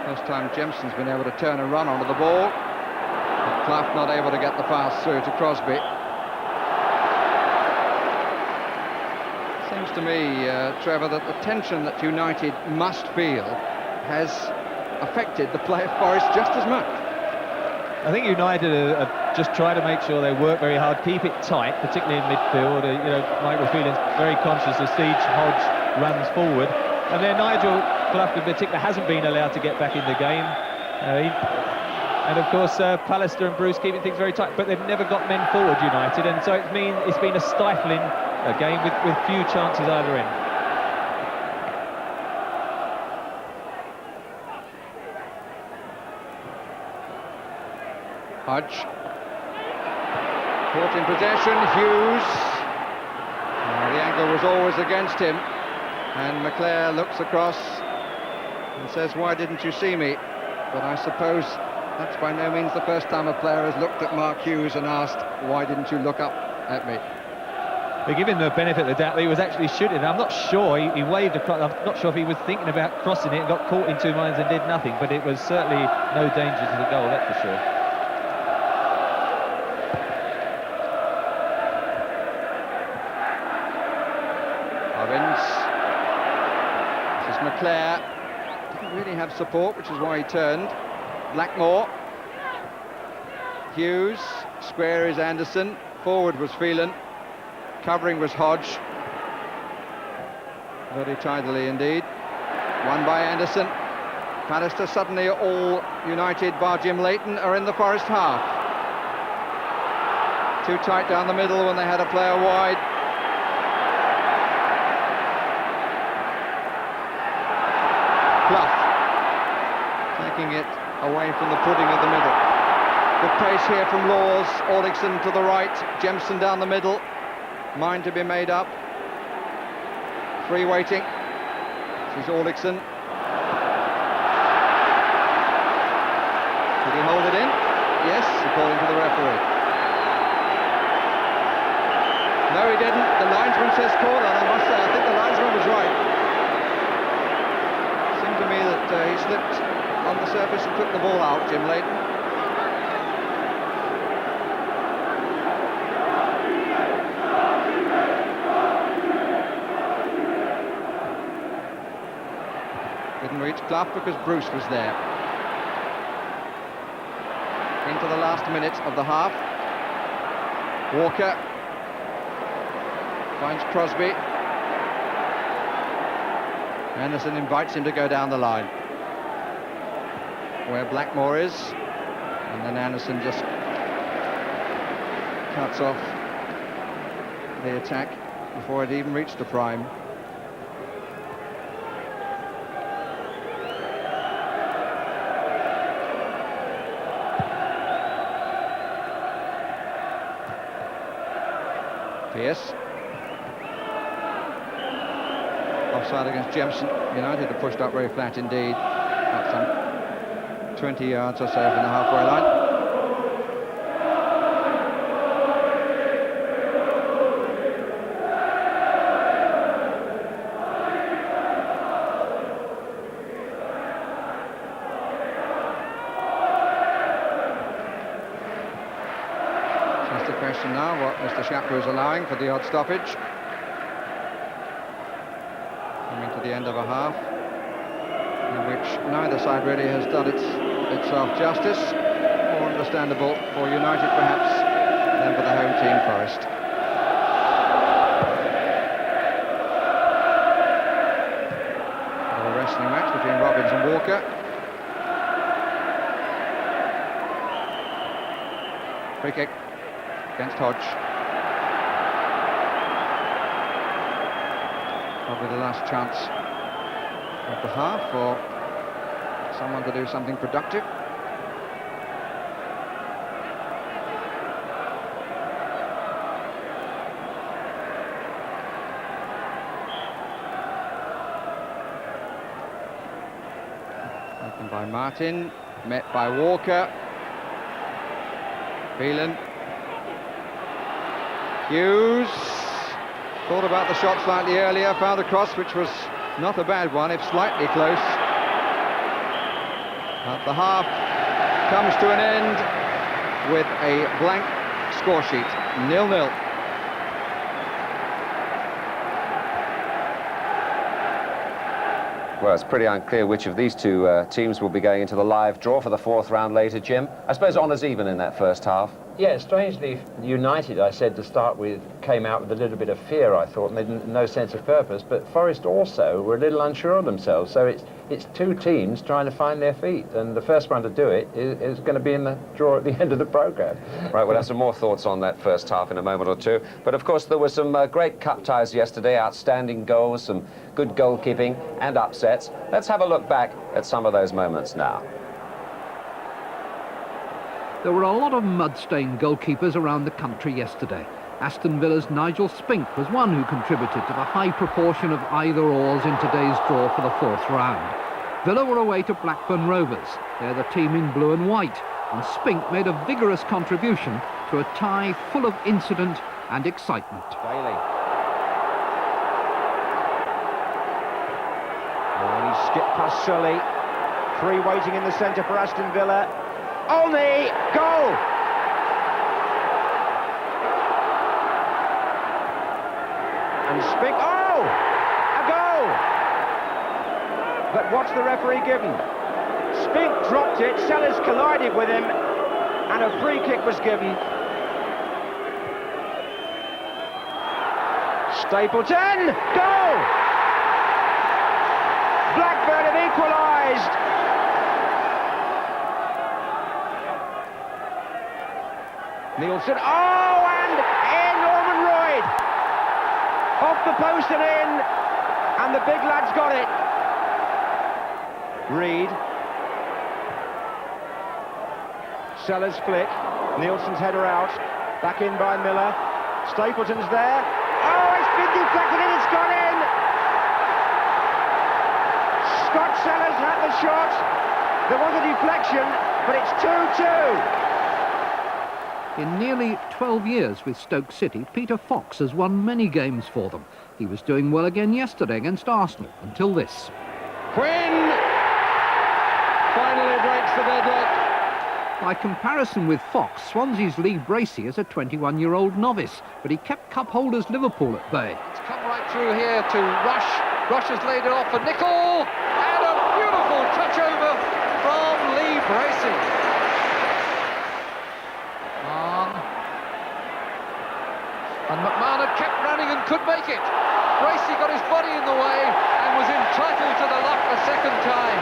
First time Jemson's been able to turn and run onto the ball. Clough not able to get the pass through to Crosby. Seems to me, Trevor, that the tension that United must feel has affected the play of Forest just as much. I think United are just trying to make sure they work very hard, keep it tight, particularly in midfield. Michael Phelan's very conscious as Siege Hodge runs forward. And then Nigel Clough in particular hasn't been allowed to get back in the game. And of course, Pallister and Bruce keeping things very tight, but they've never got men forward, United, and so it's been a stifling game with few chances either end. Hodge. Caught in possession, Hughes. The angle was always against him. And McClare looks across and says, "Why didn't you see me?" But I suppose that's by no means the first time a player has looked at Mark Hughes and asked, "Why didn't you look up at me?" They give him the benefit of the doubt that he was actually shooting. I'm not sure, he waved across, I'm not sure if he was thinking about crossing it and got caught in two minds and did nothing, but it was certainly no danger to the goal, that's for sure. This is McClare. Didn't really have support, which is why he turned. Blackmore. Hughes. Square is Anderson. Forward was Phelan. Covering was Hodge. Very tidily indeed. Won by Anderson. Pallister suddenly all United bar Jim Leighton are in the Forest half. Too tight down the middle when they had a player wide. Clough taking it away from the pudding of the middle. Good pace here from Laws. Aldrichson to the right. Jemson down the middle. Mind to be made up. Free waiting. This is Aldrichson. Did he hold it in? Yes, according to the referee. No, he didn't. The linesman says corner, and I must say, I think the linesman was right. Seemed to me that he slipped on the surface and took the ball out, Jim Leighton. Didn't reach Clough because Bruce was there. Into the last minute of the half. Walker finds Crosby. Anderson invites him to go down the line where Blackmore is, and then Anderson just cuts off the attack before it even reached the prime. Pierce. Offside against Jemson. United are pushed up very flat indeed. About some 20 yards or so from the halfway line. Just a question now what Mr. Shapper is allowing for the odd stoppage. Coming to the end of a half in which neither side really has done itself justice. More understandable for United perhaps than for the home team, Forest. A wrestling match between Robbins and Walker. Free kick against Hodge. Probably the last chance of the half for someone to do something productive. Opened by Martin, met by Walker. Phelan. Hughes. Thought about the shot slightly earlier, found a cross which was not a bad one, if slightly close. But the half comes to an end with a blank score sheet, 0-0. Well, it's pretty unclear which of these two teams will be going into the live draw for the fourth round later, Jim. I suppose honours even in that first half. Yeah, strangely, United, I said to start with, came out with a little bit of fear, I thought, and they didn't, no sense of purpose, but Forest also were a little unsure of themselves, so it's two teams trying to find their feet, and the first one to do it is going to be in the draw at the end of the programme. Right, we'll have some more thoughts on that first half in a moment or two, but of course there were some great cup ties yesterday, outstanding goals, some good goalkeeping and upsets. Let's have a look back at some of those moments now. There were a lot of mud-stained goalkeepers around the country yesterday. Aston Villa's Nigel Spink was one who contributed to the high proportion of either-ors in today's draw for the fourth round. Villa were away to Blackburn Rovers. They're the team in blue and white, and Spink made a vigorous contribution to a tie full of incident and excitement. Bailey. Oh, he skipped past Sully. Three waiting in the centre for Aston Villa. Olney, goal! And Spink, oh! A goal! But what's the referee given? Spink dropped it, Sellers collided with him, and a free kick was given. Stapleton, goal! Blackburn have equalised. Nielsen, oh, and in Norman Royd! Off the post and in, and the big lad's got it. Reed. Sellers flick, Nielsen's header out, back in by Miller. Stapleton's there. Oh, it's been deflected and it's gone in! Scott Sellers had the shot. There was a deflection, but it's 2-2. In nearly 12 years with Stoke City, Peter Fox has won many games for them. He was doing well again yesterday against Arsenal, until this. Quinn finally breaks the deadlock. By comparison with Fox, Swansea's Lee Bracey is a 21-year-old novice, but he kept cup holders Liverpool at bay. It's come right through here to Rush. Rush has laid it off for Nicol, and a beautiful touch over from Lee Bracey. And McMahon had kept running and could make it. Bracey got his body in the way and was entitled to the luck a second time.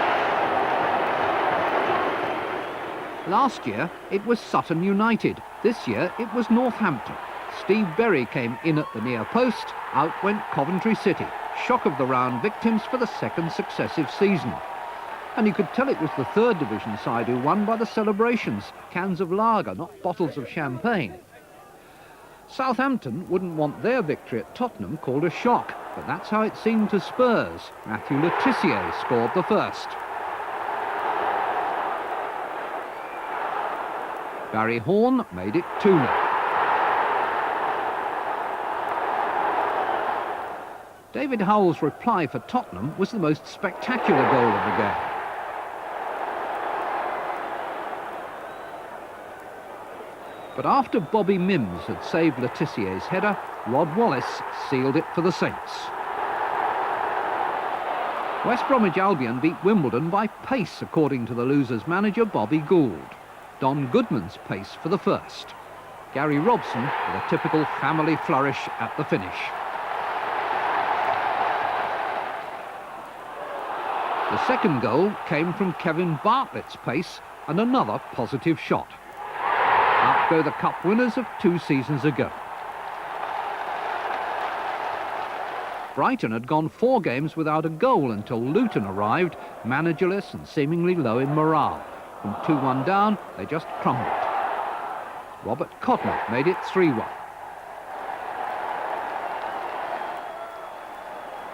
Last year, it was Sutton United. This year, it was Northampton. Steve Berry came in at the near post, out went Coventry City. Shock of the round victims for the second successive season. And you could tell it was the third division side who won by the celebrations. Cans of lager, not bottles of champagne. Southampton wouldn't want their victory at Tottenham called a shock, but that's how it seemed to Spurs. Matthew Le Tissier scored the first. Barry Horn made it 2-0. David Howell's reply for Tottenham was the most spectacular goal of the game. But after Bobby Mims had saved Le Tissier's header, Rod Wallace sealed it for the Saints. West Bromwich Albion beat Wimbledon by pace, according to the losers' manager Bobby Gould. Don Goodman's pace for the first. Gary Robson with a typical family flourish at the finish. The second goal came from Kevin Bartlett's pace and another positive shot. Out go the cup winners of 2 seasons ago. Brighton had gone 4 games without a goal until Luton arrived, managerless and seemingly low in morale. From 2-1 down, they just crumbled. Robert Codner made it 3-1.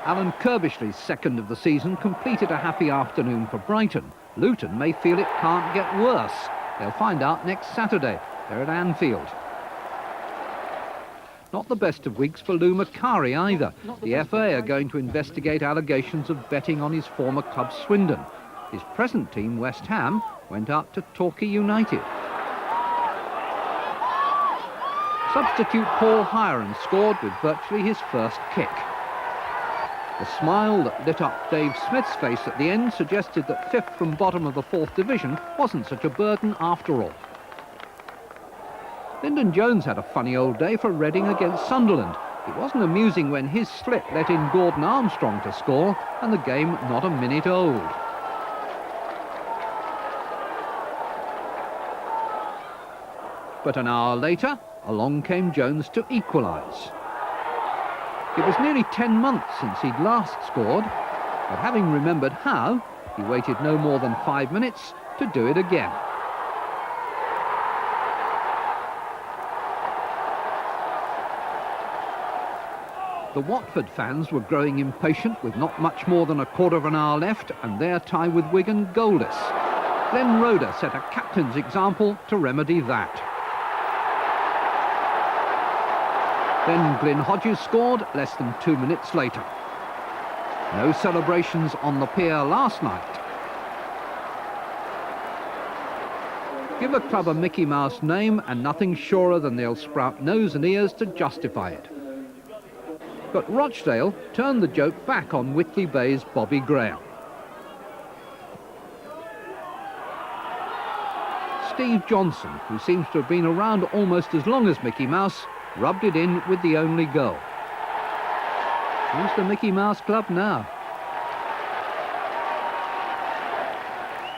Alan Kirbishley's second of the season completed a happy afternoon for Brighton. Luton may feel it can't get worse. They'll find out next Saturday. They're at Anfield. Not the best of weeks for Lou Macari either. The FA are going to investigate allegations of betting on his former club Swindon. His present team, West Ham, went out to Torquay United. Substitute Paul Hiron scored with virtually his first kick. The smile that lit up Dave Smith's face at the end suggested that 5th from bottom of the 4th division wasn't such a burden after all. Lyndon Jones had a funny old day for Reading against Sunderland. It wasn't amusing when his slip let in Gordon Armstrong to score, and the game not a minute old. But an hour later, along came Jones to equalise. It was nearly 10 months since he'd last scored, but having remembered how, he waited no more than 5 minutes to do it again. The Watford fans were growing impatient with not much more than a quarter of an hour left and their tie with Wigan goalless. Glenn Roeder set a captain's example to remedy that. Then Glyn Hodges scored less than 2 minutes later. No celebrations on the pier last night. Give a club a Mickey Mouse name and nothing surer than they'll sprout nose and ears to justify it. But Rochdale turned the joke back on Whitley Bay's Bobby Graham. Steve Johnson, who seems to have been around almost as long as Mickey Mouse, rubbed it in with the only goal. Who's the Mickey Mouse Club now?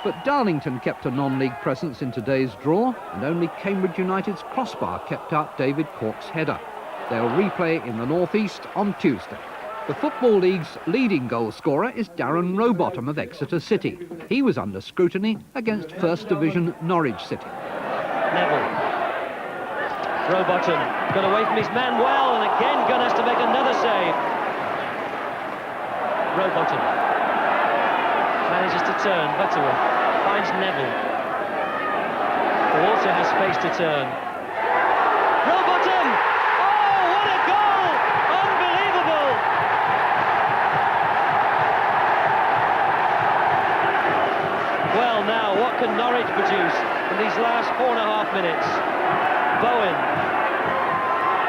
But Darlington kept a non-league presence in today's draw, and only Cambridge United's crossbar kept out David Cork's header. They'll replay in the northeast on Tuesday. The Football League's leading goal scorer is Darren Rowbottom of Exeter City. He was under scrutiny against First Division Norwich City. Neville. Rowbottom got away from his man well, and again Gunn has to make another save. Rowbottom manages to turn. Butterworth finds Neville, who also has space to turn. Rowbottom! Oh, what a goal! Unbelievable! Well, now, what can Norwich produce in these last 4.5 minutes? Bowen.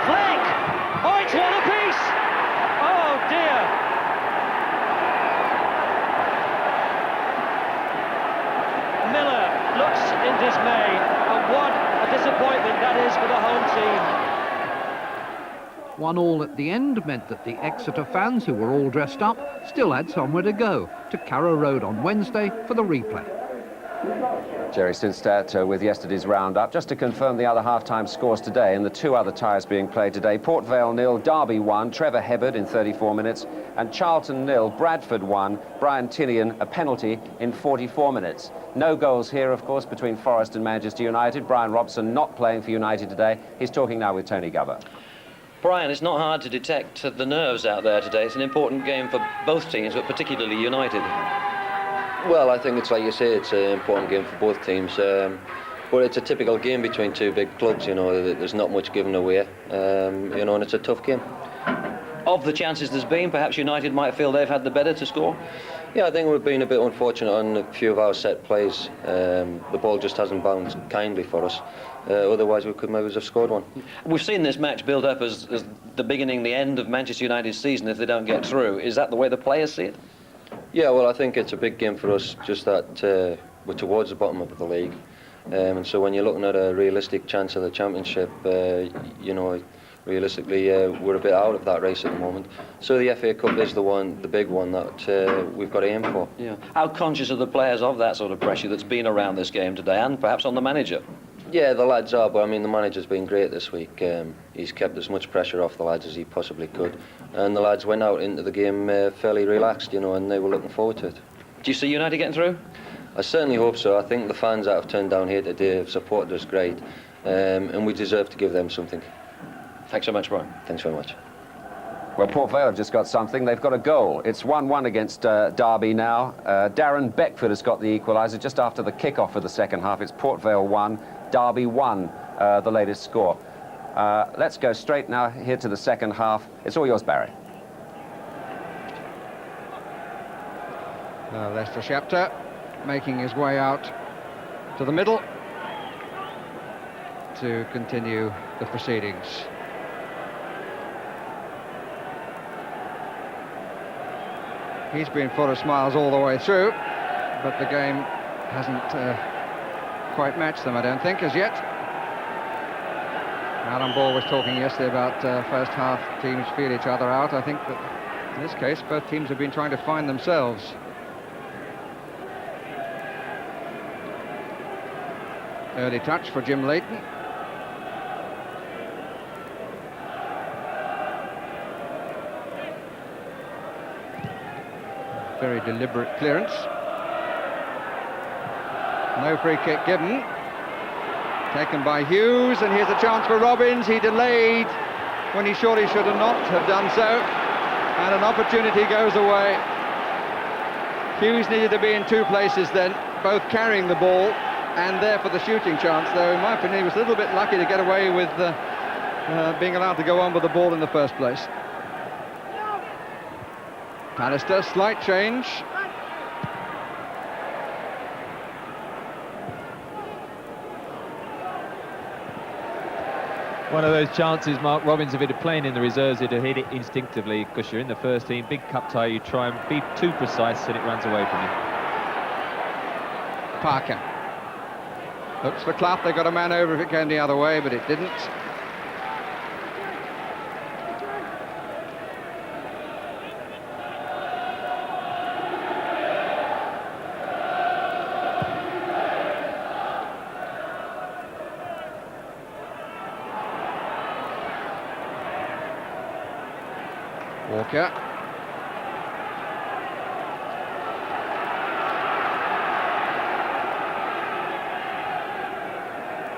Flick! Oh, it's one apiece! Oh, dear! Miller looks in dismay, and what a disappointment that is for the home team. 1-1 at the end meant that the Exeter fans, who were all dressed up, still had somewhere to go, to Carrow Road on Wednesday for the replay. Jerry Sinstadt with yesterday's roundup. Just to confirm the other half-time scores today and the two other ties being played today. Port Vale 0, Derby 1, Trevor Hebbard in 34 minutes, and Charlton 0, Bradford 1, Brian Tinian a penalty in 44 minutes. No goals here, of course, between Forest and Manchester United. Brian Robson not playing for United today. He's talking now with Tony Gubber. Brian, it's not hard to detect the nerves out there today. It's an important game for both teams, but particularly United. Well, I think it's like you say, it's an important game for both teams. But it's a typical game between two big clubs, you know, there's not much given away, you know, and it's a tough game. Of the chances there's been, perhaps United might feel they've had the better to score? Yeah, I think we've been a bit unfortunate on a few of our set plays. The ball just hasn't bounced kindly for us. Otherwise, we could maybe have scored one. We've seen this match build up as the beginning, the end of Manchester United's season if they don't get through. Is that the way the players see it? Yeah, well, I think it's a big game for us, just that we're towards the bottom of the league. And so when you're looking at a realistic chance of the championship, you know, realistically, we're a bit out of that race at the moment. So the FA Cup is the big one that we've got to aim for. Yeah. How conscious are the players of that sort of pressure that's been around this game today, and perhaps on the manager? Yeah, the lads are, but I mean, the manager's been great this week. He's kept as much pressure off the lads as he possibly could. And the lads went out into the game fairly relaxed, you know, and they were looking forward to it. Do you see United getting through? I certainly hope so. I think the fans that have turned down here today have supported us great, and we deserve to give them something. Thanks so much, Brian. Thanks very much. Well, Port Vale have just got something. They've got a goal. It's 1-1 against Derby now. Darren Beckford has got the equaliser just after the kick-off of the second half. It's Port Vale 1, Derby 1, the latest score. Let's go straight now here to the second half. It's all yours, Barry. Lester Shapter making his way out to the middle to continue the proceedings. He's been full of smiles all the way through, but the game hasn't quite matched them, I don't think, as yet. Alan Ball was talking yesterday about first half teams feel each other out. I think that in this case, both teams have been trying to find themselves. Early touch for Jim Leighton. Very deliberate clearance. No free kick given. Taken by Hughes, and here's a chance for Robbins. He delayed when he surely should have not have done so, and an opportunity goes away. Hughes needed to be in two places then, both carrying the ball and there for the shooting chance, though in my opinion he was a little bit lucky to get away with being allowed to go on with the ball in the first place. Pallister, slight change. One of those chances, Mark Robbins, if he'd have playing in the reserves, he'd have hit it instinctively, because you're in the first team, big cup tie, you try and be too precise and it runs away from you. Parker. Looks for Clough, they got a man over if it came the other way, but it didn't. Walker.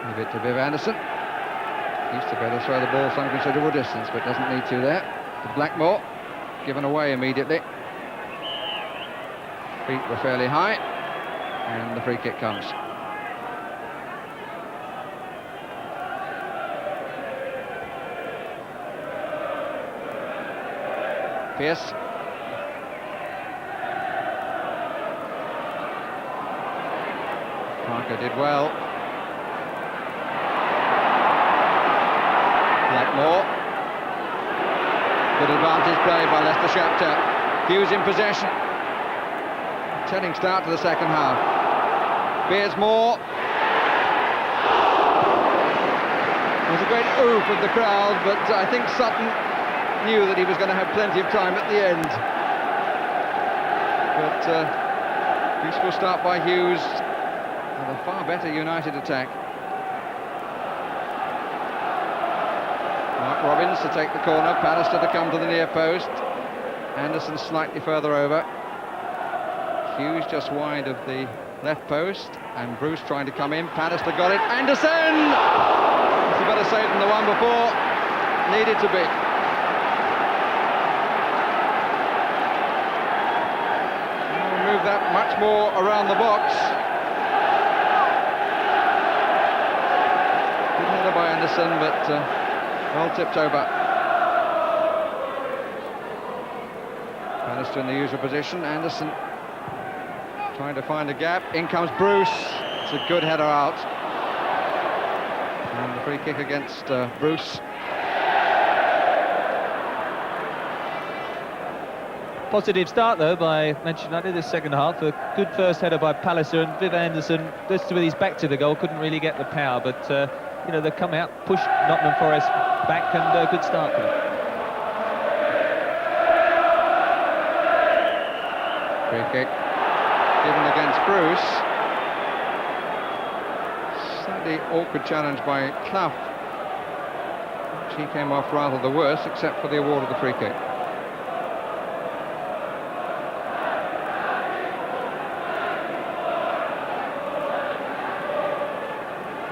Leave it to Viv Anderson. Used to better throw the ball some considerable distance, but doesn't need to there. To Blackmore. Given away immediately. Feet were fairly high. And the free kick comes. Pearce. Parker did well. Blackmore. Good advantage play by Leicester Shakhtar. Hughes in possession. Telling start to the second half. Beersmore. There was a great oof of the crowd, but I think Sutton knew that he was going to have plenty of time at the end. But useful start by Hughes and a far better United attack. Mark Robbins to take the corner, Pallister to come to the near post. Anderson slightly further over. Hughes just wide of the left post, and Bruce trying to come in. Pallister got it. Anderson! It's a better save than the one before. Needed to be. Move that much more around the box. Good header by Anderson, but well tipped over. Pallister in the usual position. Anderson trying to find a gap. In comes Bruce. It's a good header out. And the free kick against Bruce. Positive start though by Manchester United this second half. A good first header by Pallister, and Viv Anderson, just with his back to the goal, couldn't really get the power, but you know, they come out, pushed Nottingham Forest back, and a good start for them. Free kick given against Bruce. Slightly awkward challenge by Clough. He came off rather the worse, except for the award of the free kick.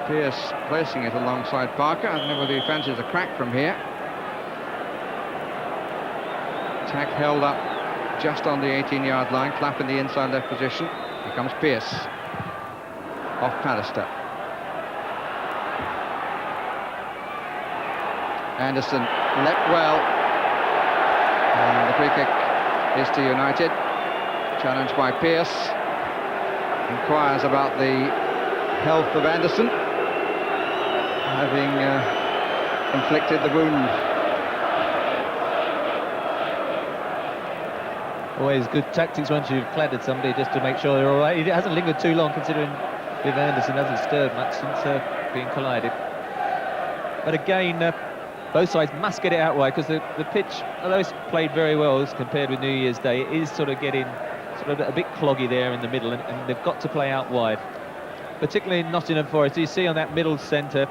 Pearce placing it alongside Parker. I don't know whether he fancies a crack from here. Attack held up just on the 18-yard line. Clough in the inside left position. Here comes Pearce. Off Pallister. Anderson leapt well. And the free kick is to United. Challenged by Pearce. Inquires about the health of Anderson, having inflicted the wound. Always good tactics once you've clattered somebody, just to make sure they're all right. He hasn't lingered too long, considering Viv Anderson hasn't stirred much since being collided. But again, both sides must get it out wide, because the pitch, although it's played very well as compared with New Year's Day, it is sort of getting a bit cloggy there in the middle, and they've got to play out wide. Particularly in Nottingham Forest, you see on that middle centre,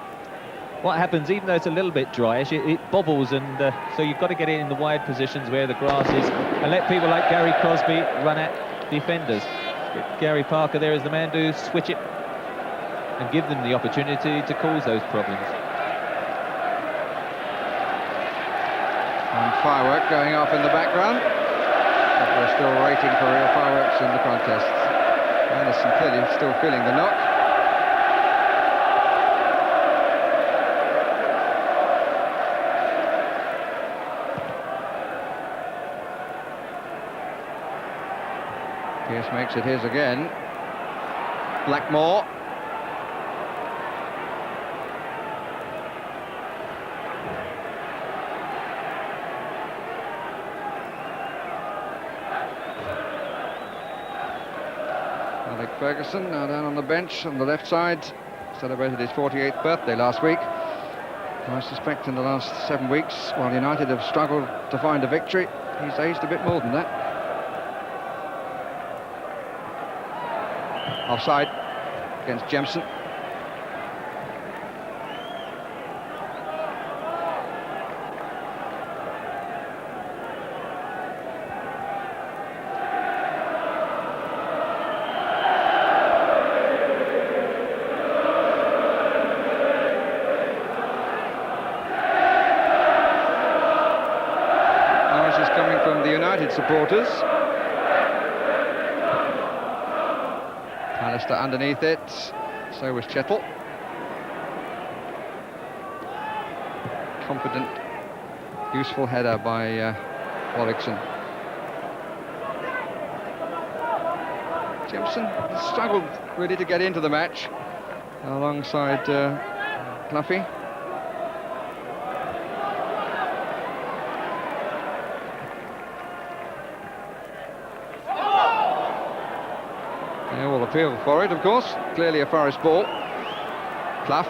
what happens, even though it's a little bit dryish, it bobbles, and so you've got to get it in the wide positions where the grass is, and let people like Gary Crosby run at defenders. Gary Parker there is the man to switch it and give them the opportunity to cause those problems. And firework going off in the background, but we're still waiting for real fireworks in the contest. Anderson clearly still feeling the knock. Pierce makes it his again. Blackmore. Alec Ferguson now down on the bench on the left side. Celebrated his 48th birthday last week. I suspect in the last 7 weeks, while United have struggled to find a victory, he's aged a bit more than that. Offside against Jemson. Noise is coming from the United supporters. Alistair underneath it, so was Chettle. Confident, useful header by Warwickson. Jemson struggled really to get into the match alongside Cloughie. They will appeal for it, of course. Clearly a Forest ball. Clough.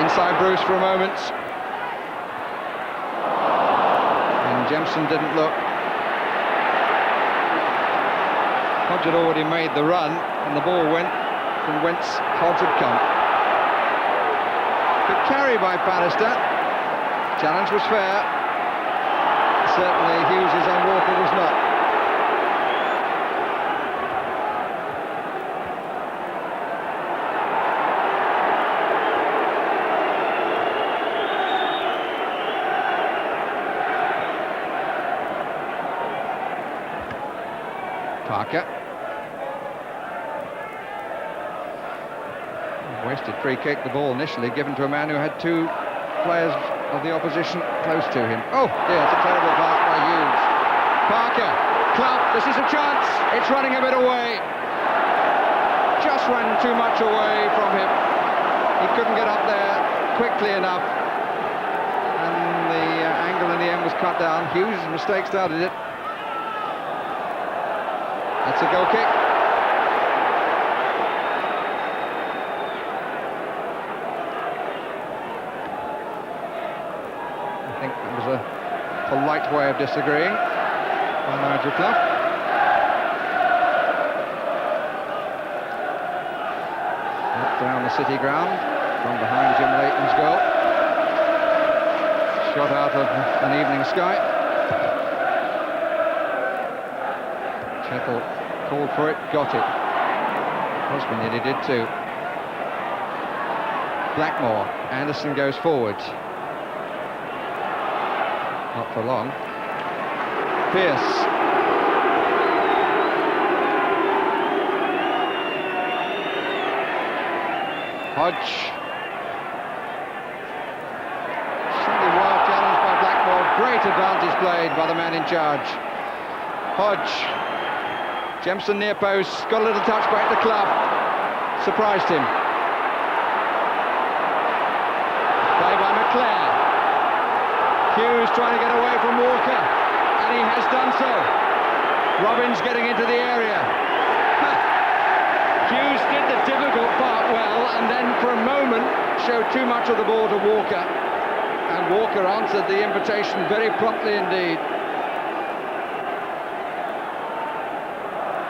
Inside Bruce for a moment. And Jemson didn't look. Hodge had already made the run, and the ball went from whence Hodge had come. Good carry by Pallister. Challenge was fair. Certainly Hughes' own Walker was not. Parker. Wasted free kick, the ball initially given to a man who had two players of the opposition close to him. Oh dear, it's a terrible pass by Hughes. Parker, Clough, this is a chance, it's running a bit away. Just ran too much away from him. He couldn't get up there quickly enough. And the angle in the end was cut down. Hughes' mistake started it. That's a goal kick. I think that was a polite way of disagreeing by Nigel Clough. Up down the City ground from behind Jim Leighton's goal. Shot out of an evening sky. Chettle called for it, got it. Crosby nearly did too. Blackmore, Anderson goes forward. Not for long. Pierce. Hodge. Certainly wild challenge by Blackmore. Great advantage played by the man in charge. Hodge. Jemson near post, got a little touch back to Clough, surprised him. Play by McClare. Hughes trying to get away from Walker, and he has done so. Robbins getting into the area. Hughes did the difficult part well, and then for a moment showed too much of the ball to Walker, and Walker answered the invitation very promptly indeed.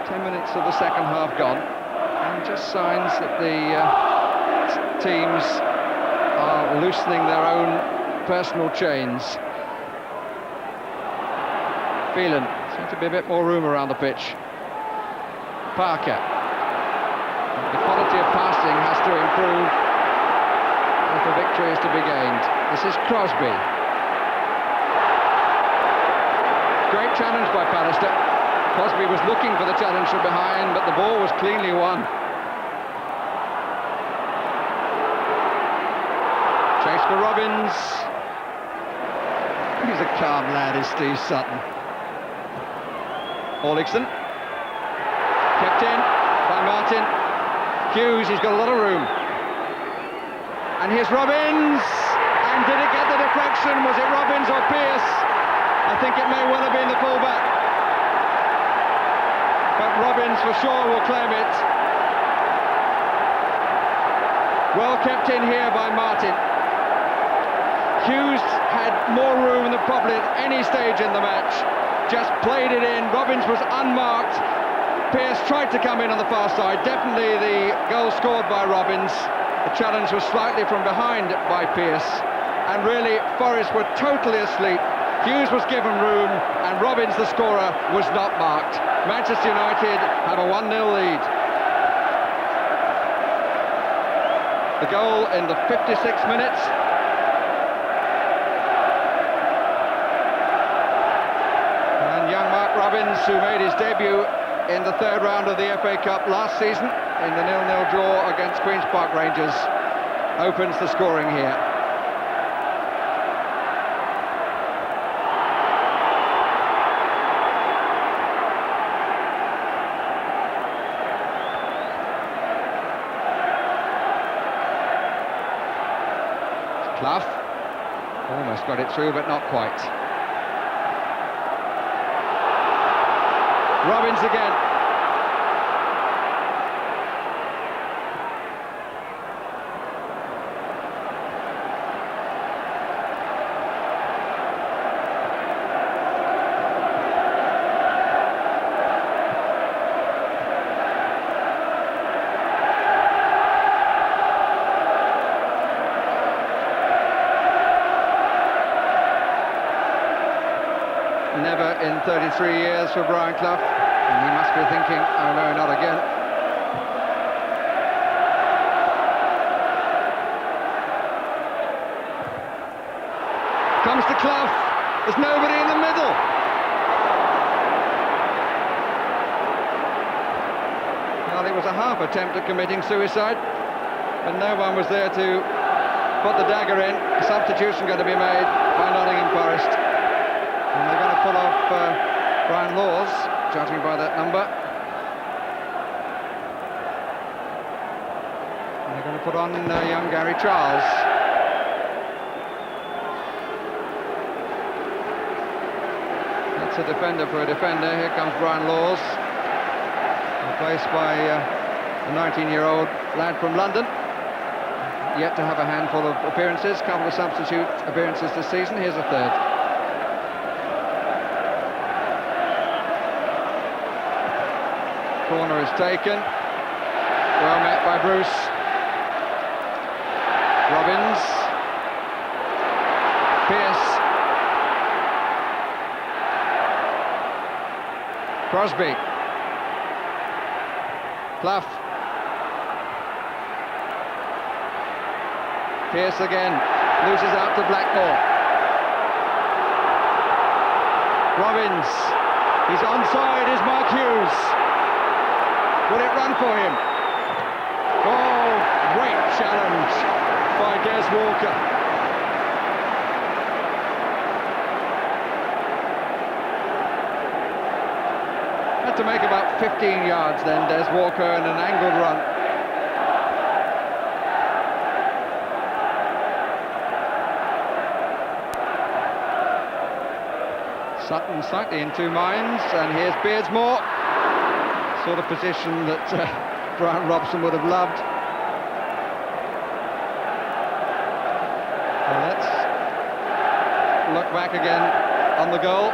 10 minutes of the second half gone, and just signs that the teams are loosening their own personal chains. Phelan, seems to be a bit more room around the pitch. Parker. The quality of passing has to improve if a victory is to be gained. This is Crosby. Great challenge by Pallister. Crosby was looking for the challenge from behind, but the ball was cleanly won. Chase for Robbins. He's a calm lad, is Steve Sutton. Orlickson. Kept in by Martin. Hughes, he's got a lot of room. And here's Robbins. And did it get the deflection? Was it Robbins or Pearce? I think it may well have been the fullback. But Robbins for sure will claim it. Well kept in here by Martin. Hughes had more room than probably at any stage in the match. Just played it in. Robbins was unmarked. Pearce tried to come in on the far side. Definitely the goal scored by Robbins. The challenge was slightly from behind by Pearce. And really, Forest were totally asleep. Hughes was given room, and Robbins, the scorer, was not marked. Manchester United have a 1-0 lead. The goal in the 56th minute. And young Mark Robbins, who made his debut in the third round of the FA Cup last season in the 0-0 draw against Queen's Park Rangers, opens the scoring here. Clough almost got it through, but not quite. Robbins again. Never in 33 years for Brian Clough, and he must be thinking, oh no, not again. Comes to Clough, there's nobody in the middle. Well, it was a half attempt at committing suicide, but no one was there to put the dagger in. A substitution going to be made by Nottingham Forest. And they're going to pull off Brian Laws, judging by that number. And they're going to put on young Gary Charles. That's a defender for a defender. Here comes Brian Laws, replaced by a 19-year-old lad from London. Yet to have a handful of appearances, couple of substitute appearances this season. Here's a third. Corner is taken. Well met by Bruce. Robbins. Pearce. Crosby. Clough. Pearce again. Loses out to Blackmore. Robbins. He's onside, is Mark Hughes. Will it run for him? Oh, great challenge by Des Walker. Had to make about 15 yards then, Des Walker, in an angled run. Sutton slightly in two minds, and here's Beardsmore. Sort of position that Brian Robson would have loved. look back again on the goal.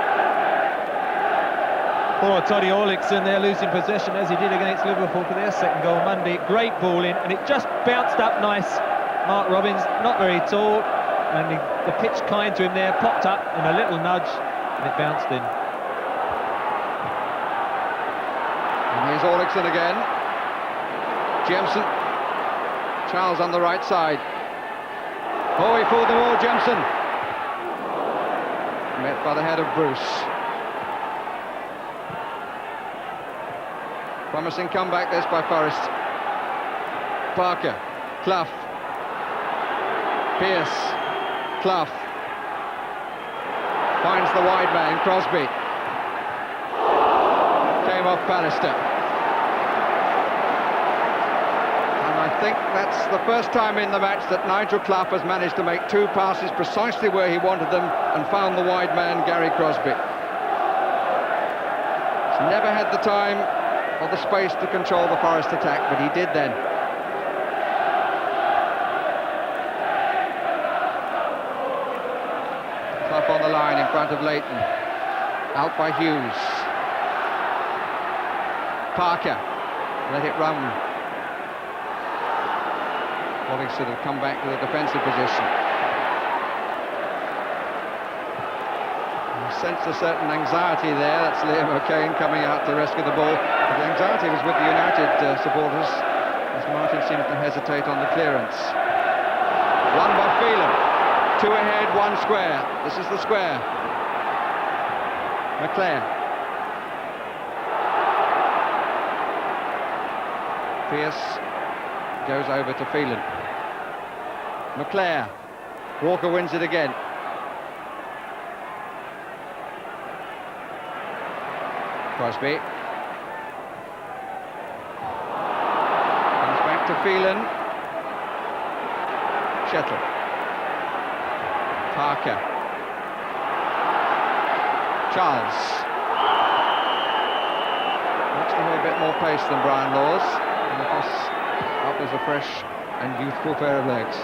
Poor Toddy Orlickson, they're losing possession as he did against Liverpool for their second goal Monday. Great ball in, and it just bounced up nice. Mark Robins, not very tall, and the pitch kind to him there, popped up and a little nudge, and it bounced in. And here's Orlickson again. Jemson. Charles on the right side. Oh, he fooled them all, Jemson. Met by the head of Bruce. Promising comeback this by Forest. Parker, Clough, Pearce, Clough. Finds the wide man, Crosby. Came off Pallister. And I think that's the first time in the match that Nigel Clough has managed to make two passes precisely where he wanted them and found the wide man, Gary Crosby. He's never had the time or the space to control the Forest attack, but he did then. Clough on the line in front of Leighton. Out by Hughes. Parker. Let it run. Orlickson had come back to the defensive position. Sensed a certain anxiety there. That's Liam O'Kane coming out to rescue the ball. But the anxiety was with the United supporters, as Martin seemed to hesitate on the clearance. One by Phelan. Two ahead, one square. This is the square. McClare. Pearce goes over to Phelan. McClare. Walker wins it again. Crosby. Comes back to Phelan. Shettle. Parker. Charles. Looks to have a bit more pace than Brian Laws. And of course, offers a fresh and youthful pair of legs.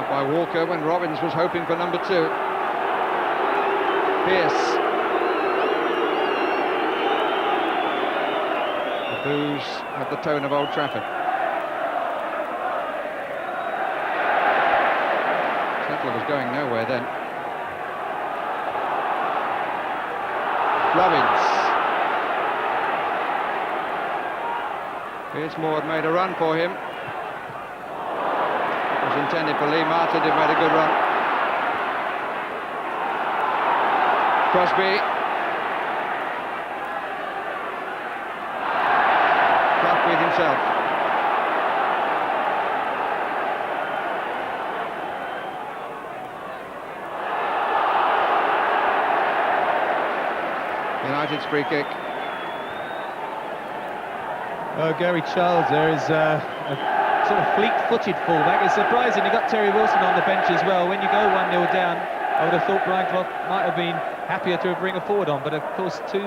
By Walker when Robbins was hoping for number 2. Pearce. The boos have the tone of Old Trafford. Shettle was going nowhere then. Robbins. Pearce had made a run for him. Intended for Lee Martin, who made a good run. Crosby. Clough with himself. United's free kick. Gary Charles there is a sort of fleet-footed fullback. It's surprising he got Terry Wilson on the bench as well. When you go 1-0 down, I would have thought Brian Clough might have been happier to bring a forward on, but of course 2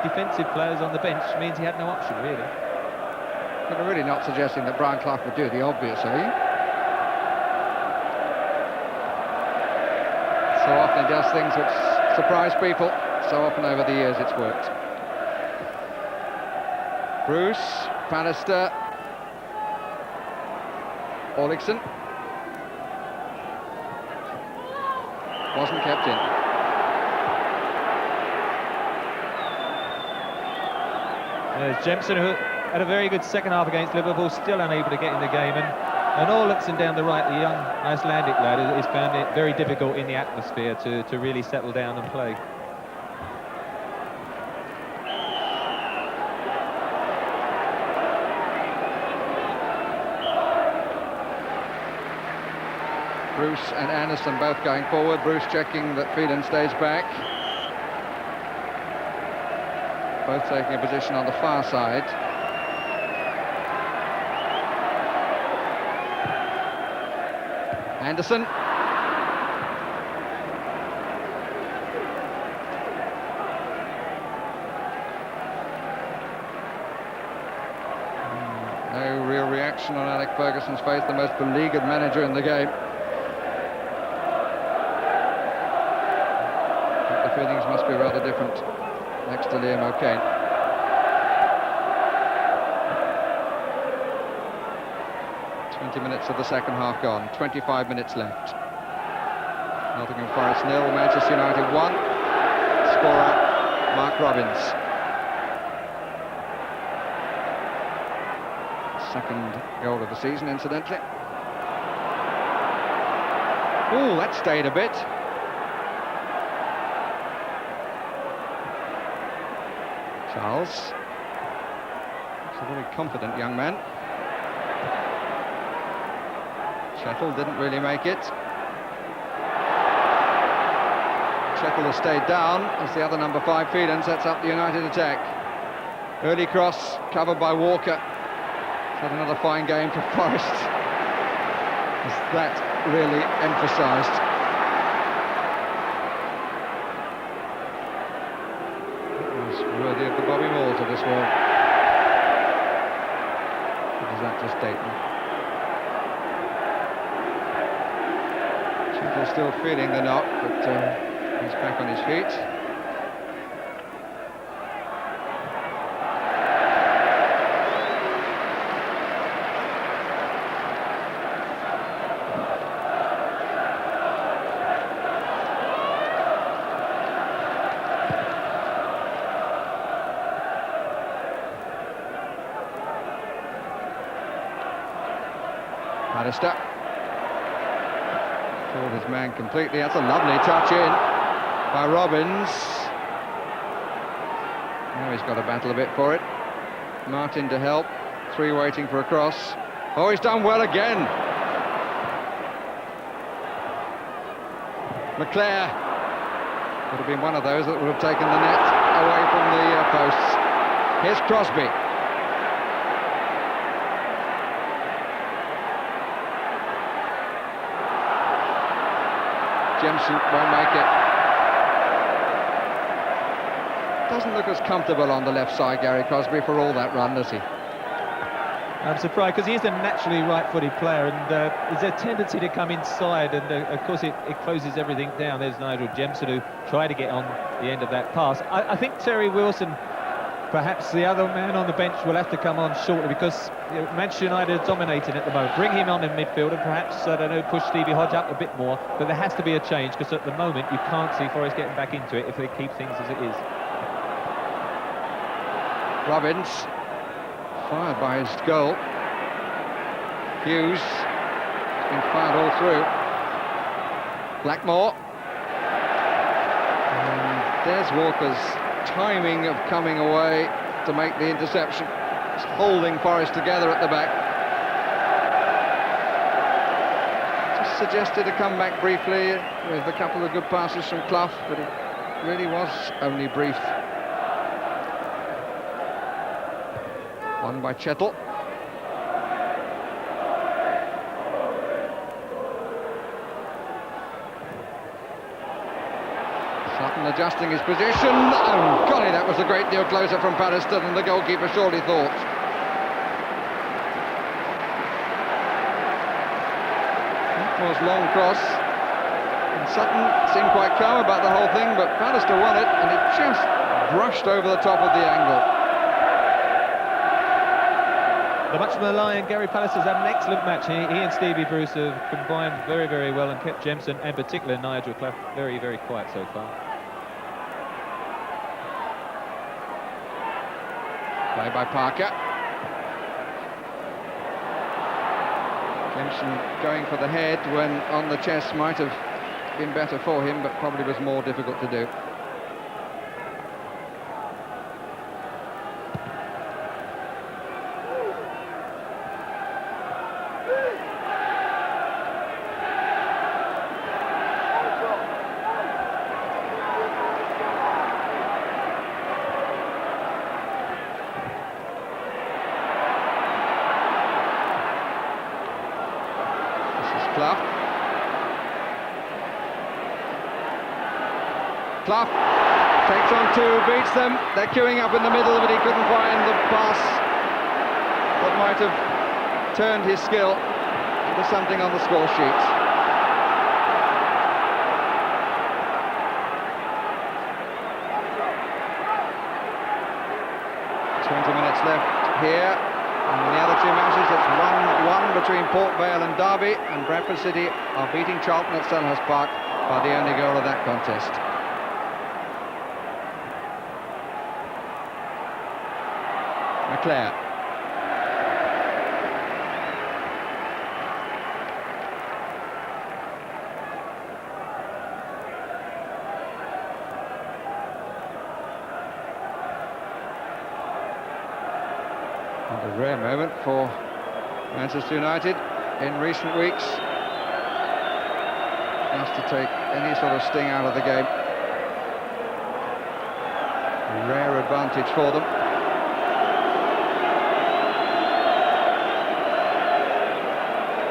defensive players on the bench means he had no option really. But we're really not suggesting that Brian Clough would do the obvious, are you? So often he does things which surprise people. So often over the years it's worked. Bruce, Pallister, Orlickson. Wasn't kept in. There's Jemson, who had a very good second half against Liverpool, still unable to get in the game. And Orlickson down the right, the young Icelandic lad, has found it very difficult in the atmosphere to really settle down and play. Bruce and Anderson both going forward. Bruce checking that Phelan stays back. Both taking a position on the far side. Anderson. No real real reaction on Alec Ferguson's face, the most beleaguered manager in the game. The feelings must be rather different next to Liam O'Kane. Minutes of the second half gone, 25 minutes left. Nottingham Forest 0, Manchester United 1. Scorer, Mark Robbins. Second goal of the season, incidentally. Oh, that stayed a bit. Charles. He's a very confident young man. Chettle didn't really make it. Chettle has stayed down as the other number 5 Phelan sets up the United attack. Early cross covered by Walker. Had another fine game for Forest. Is that really emphasised? It was worthy of the Bobby Moores of this world. Or does that just date me? Chettle still feeling the knock, but he's back on his feet. Alistair pulled his man completely. That's a lovely touch in by Robbins. Now he's got to battle a bit for it. Martin to help. 3 waiting for a cross. Oh, he's done well again. McClare would have been one of those that would have taken the net away from the posts. Here's Crosby. Jemson won't make it. Doesn't look as comfortable on the left side, Gary Crosby, for all that run, does he? I'm surprised, because he's a naturally right-footed player, and there's a tendency to come inside, and of course it closes everything down. There's Nigel Jemson, who tried to get on the end of that pass. I think Terry Wilson, perhaps the other man on the bench, will have to come on shortly, because Manchester United are dominating at the moment. Bring him on in midfield and perhaps, I don't know, push Stevie Hodge up a bit more, but there has to be a change, because at the moment you can't see Forest getting back into it if they keep things as it is. Robbins, fired by his goal. Hughes has been fired all through. Blackmore. And there's Walker's timing of coming away to make the interception. It's holding Forest together at the back. Just suggested a comeback briefly with a couple of good passes from Clough, but it really was only brief. Won by Chettle. Sutton adjusting his position. Oh, golly, that was a great deal closer from Patterson than the goalkeeper surely thought. That was long cross. And Sutton seemed quite calm about the whole thing, but Patterson won it, and it just brushed over the top of the angle. The much maligned Gary Pallister's had an excellent match. He and Stevie Bruce have combined very, very well and kept Jemson, and particularly Nigel Clough, very, very quiet so far. Play by Parker. Jemson going for the head when on the chest might have been better for him, but probably was more difficult to do. Clough takes on 2, beats them. They're queuing up in the middle, but he couldn't find the pass that might have turned his skill into something on the score sheet. Left here, and in the other two matches it's 1-1 between Port Vale and Derby, and Bradford City are beating Charlton at Selhurst Park by the only goal of that contest. McClare. A rare moment for Manchester United in recent weeks, just to take any sort of sting out of the game. A rare advantage for them.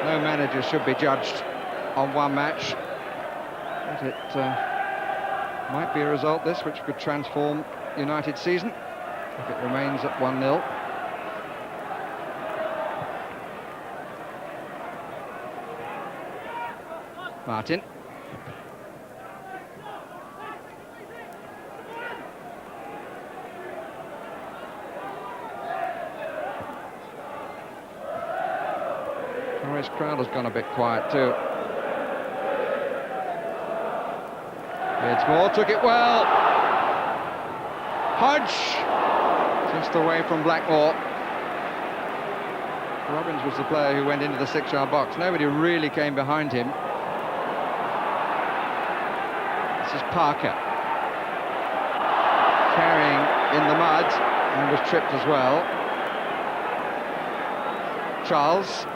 No manager should be judged on one match, but it might be a result this which could transform United's season if it remains at 1-0. Martin. Forest crowd has gone a bit quiet too. Beardsmore took it well. Hodge just away from Blackmore. Robbins was the player who went into the 6-yard box. Nobody really came behind him. This is Parker, carrying in the mud, and was tripped as well. Charles.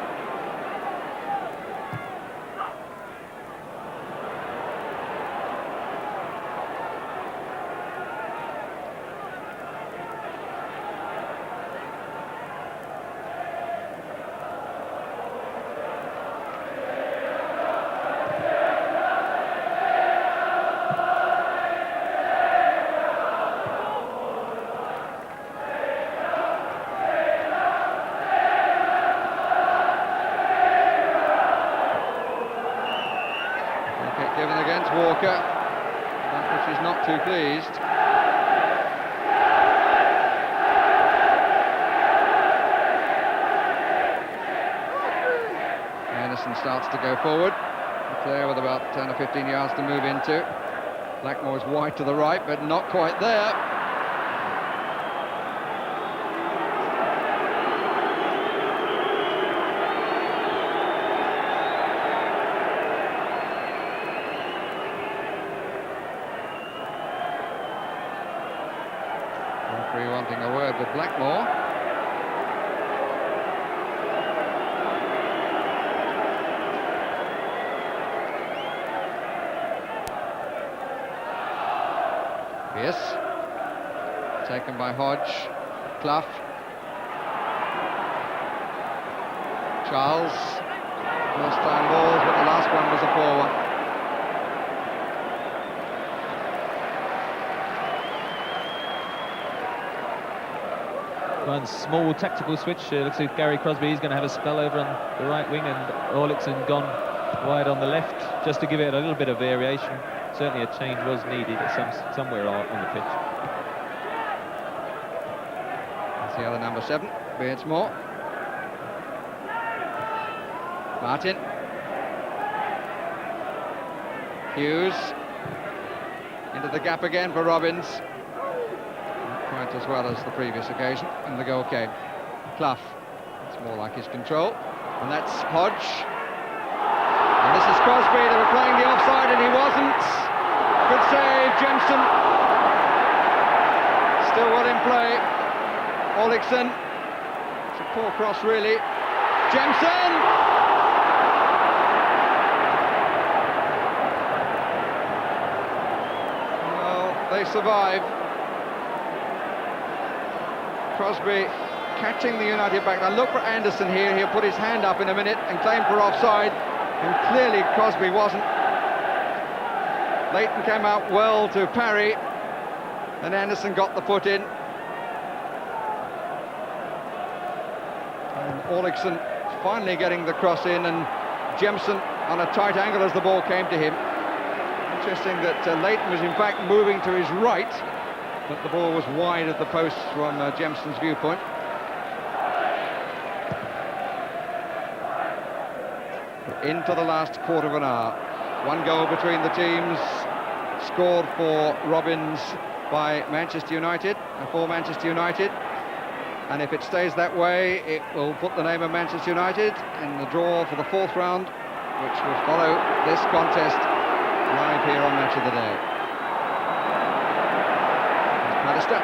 Given against Walker, about which he's not too pleased. Anderson starts to go forward. McClare with about 10 or 15 yards to move into. Blackmore's wide to the right, but not quite there. Referee wanting a word with Blackmore. Pierce. Taken by Hodge. Clough. Charles. First time balls, but the last one was a poor one. One small tactical switch. Looks like Gary Crosby is going to have a spell over on the right wing, and Orlickson gone wide on the left, just to give it a little bit of variation. Certainly a change was needed somewhere on the pitch. That's the other number 7, Beardsmore. Martin. Hughes. Into the gap again for Robbins. Quite as well as the previous occasion, and the goal came. Clough, it's more like his control, and that's Hodge. And this is Crosby. They were playing the offside and he wasn't. Good save, Jemson. Still well in play. Orlickson. It's a poor cross, really. Jemson! Well, they survive. Crosby catching the United back. Now look for Anderson here. He'll put his hand up in a minute and claim for offside. And clearly Crosby wasn't. Leighton came out well to parry. And Anderson got the foot in. And Orlickson finally getting the cross in, and Jemson on a tight angle as the ball came to him. Interesting that Leighton was in fact moving to his right, but the ball was wide of the post from Jemson's viewpoint. Into the last quarter of an hour. One goal between the teams, scored for Robins by Manchester United, for Manchester United. And if it stays that way, it will put the name of Manchester United in the draw for the fourth round, which will follow this contest live here on Match of the Day. Here's Pallister.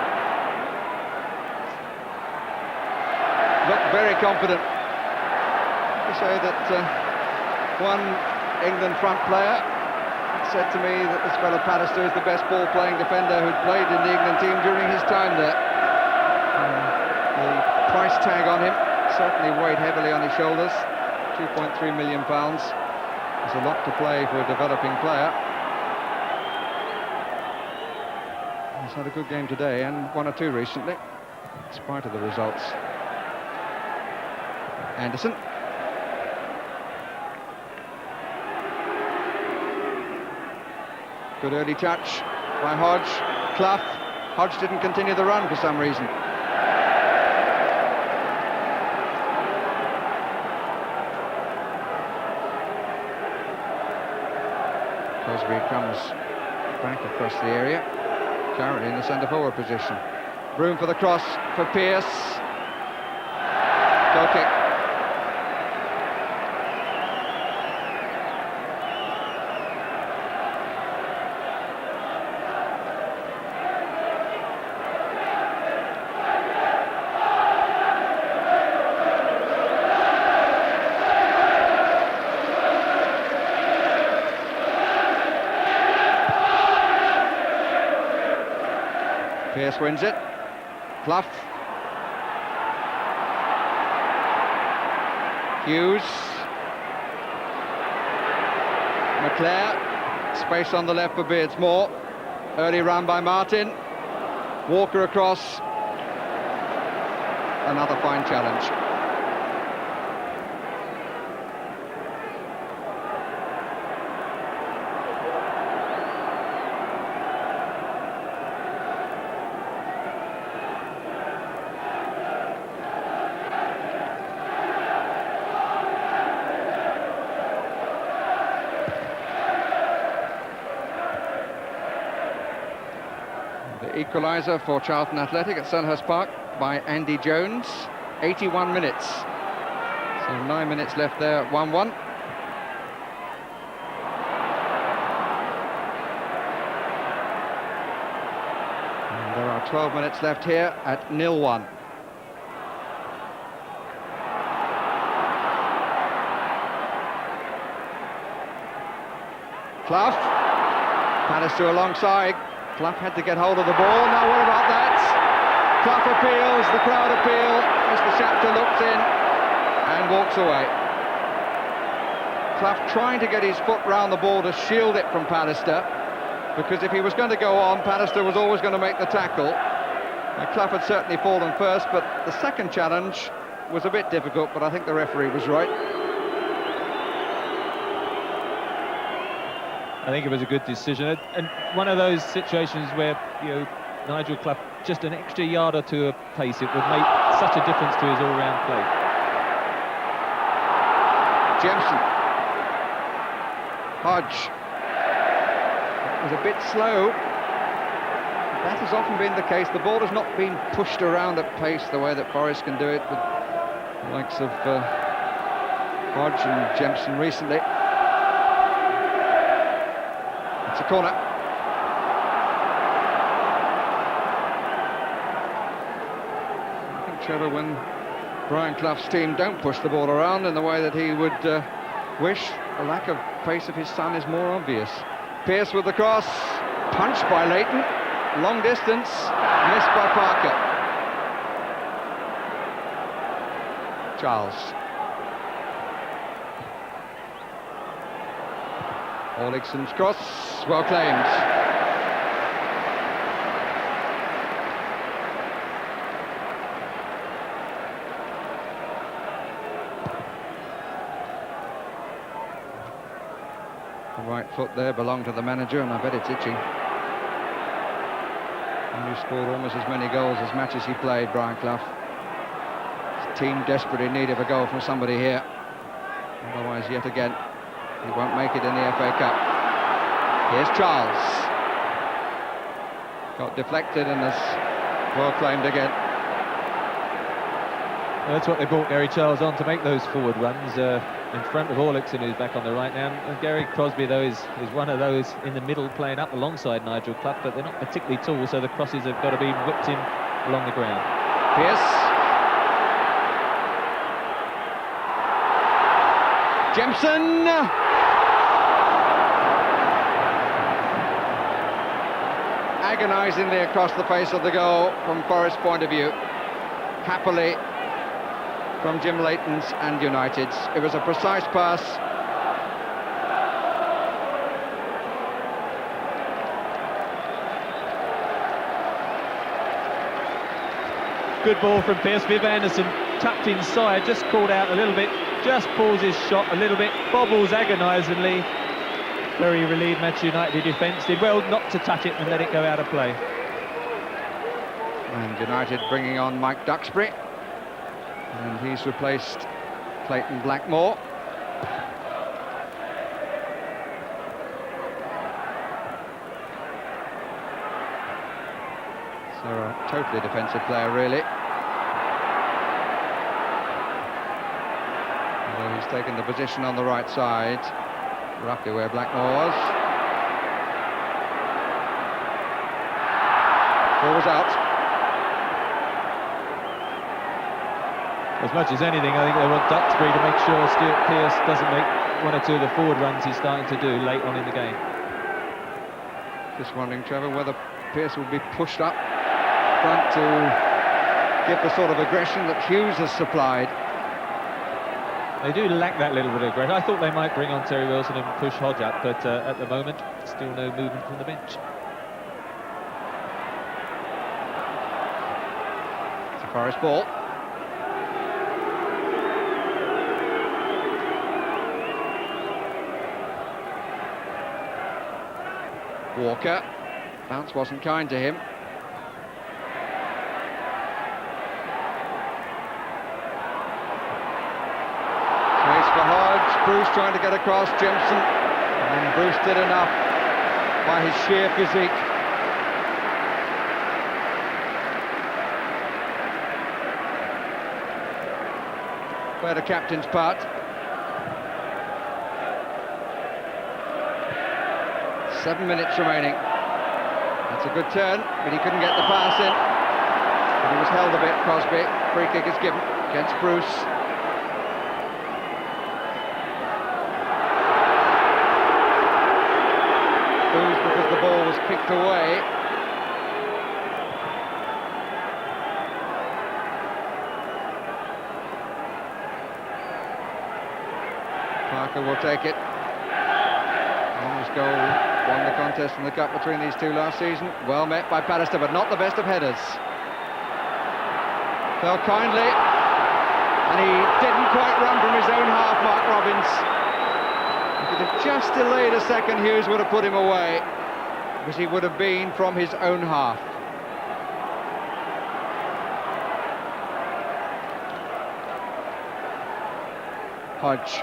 Looked very confident. To say that one England front player said to me that this fellow Pallister is the best ball-playing defender who'd played in the England team during his time there. The price tag on him certainly weighed heavily on his shoulders. £2.3 million. There's a lot to play for a developing player. He's had a good game today, and one or two recently, in spite of the results. Anderson. Good early touch by Hodge. Clough. Hodge didn't continue the run for some reason. Cosby comes back across the area, currently in the centre-forward position. Room for the cross for Pearce. Goal kick. Pearce wins it. Clough. Hughes. McClare. Space on the left for Beardsmore. Early run by Martin. Walker across. Another fine challenge. Equaliser for Charlton Athletic at Selhurst Park by Andy Jones. 81 minutes. So 9 minutes left there at 1-1. And there are 12 minutes left here at 0-1. Clough. Pallister alongside. Clough had to get hold of the ball. Now what about that? Clough appeals, the crowd appeal. Mr. Shapter looks in and walks away. Clough trying to get his foot round the ball to shield it from Pallister, because if he was going to go on, Pallister was always going to make the tackle. Clough had certainly fallen first, but the second challenge was a bit difficult, but I think the referee was right. I think it was a good decision, and one of those situations where, you know, Nigel Clough, just an extra yard or two of pace, it would make such a difference to his all-round play. Jemson. Hodge. It was a bit slow. That has often been the case. The ball has not been pushed around at pace the way that Forest can do it with the likes of Hodge and Jemson recently. It's a corner. I think, Trevor, when Brian Clough's team don't push the ball around in the way that he would wish, the lack of pace of his son is more obvious. Pearce with the cross, punched by Leighton, long distance, missed by Parker. Charles. Orlickson's cross, well claimed. The right foot there belonged to the manager, and I bet it's itching. He scored almost as many goals as matches he played, Brian Clough. His team desperately in need of a goal from somebody here. Otherwise, yet again, he won't make it in the FA Cup. Here's Charles. Got deflected and is well claimed again. That's what they brought Gary Charles on, to make those forward runs in front of Orlickson, who's back on the right now. And Gary Crosby, though, is one of those in the middle playing up alongside Nigel Clough, but they're not particularly tall, so the crosses have got to be whipped in along the ground. Pierce. Jemson. Agonisingly across the face of the goal from Forest's point of view. Happily from Jim Leighton's and United's. It was a precise pass. Good ball from Pierce. Viv Anderson tucked inside, just called out a little bit, just pulls his shot a little bit, bobbles agonisingly. Very relieved Manchester United defence. Did well not to touch it and let it go out of play. And United bringing on Mike Duxbury. And he's replaced Clayton Blackmore. So a totally defensive player, really. Although he's taken the position on the right side, roughly where Blackmore was. Ball was out. As much as anything, I think they want Duxbury to make sure Stuart Pearce doesn't make one or two of the forward runs he's starting to do late on in the game. Just wondering, Trevor, whether Pearce will be pushed up front to give the sort of aggression that Hughes has supplied. They do lack that little bit of aggression. I thought they might bring on Terry Wilson and push Hodge up, but at the moment, still no movement from the bench. It's a Forest ball. Walker. Bounce wasn't kind to him. Space for Hodge. Bruce trying to get across Jemson. And Bruce did enough by his sheer physique. Where the captain's part. 7 minutes remaining. That's a good turn, but he couldn't get the pass in. But he was held a bit, Crosby. Free kick is given against Bruce. Booze because the ball was kicked away. Parker will take it. And his goal won the contest in the cup between these two last season. Well met by Pallister, but not the best of headers. Fell kindly, and he didn't quite run from his own half, Mark Robbins. If he'd have just delayed a second, Hughes would have put him away, because he would have been from his own half. Hodge.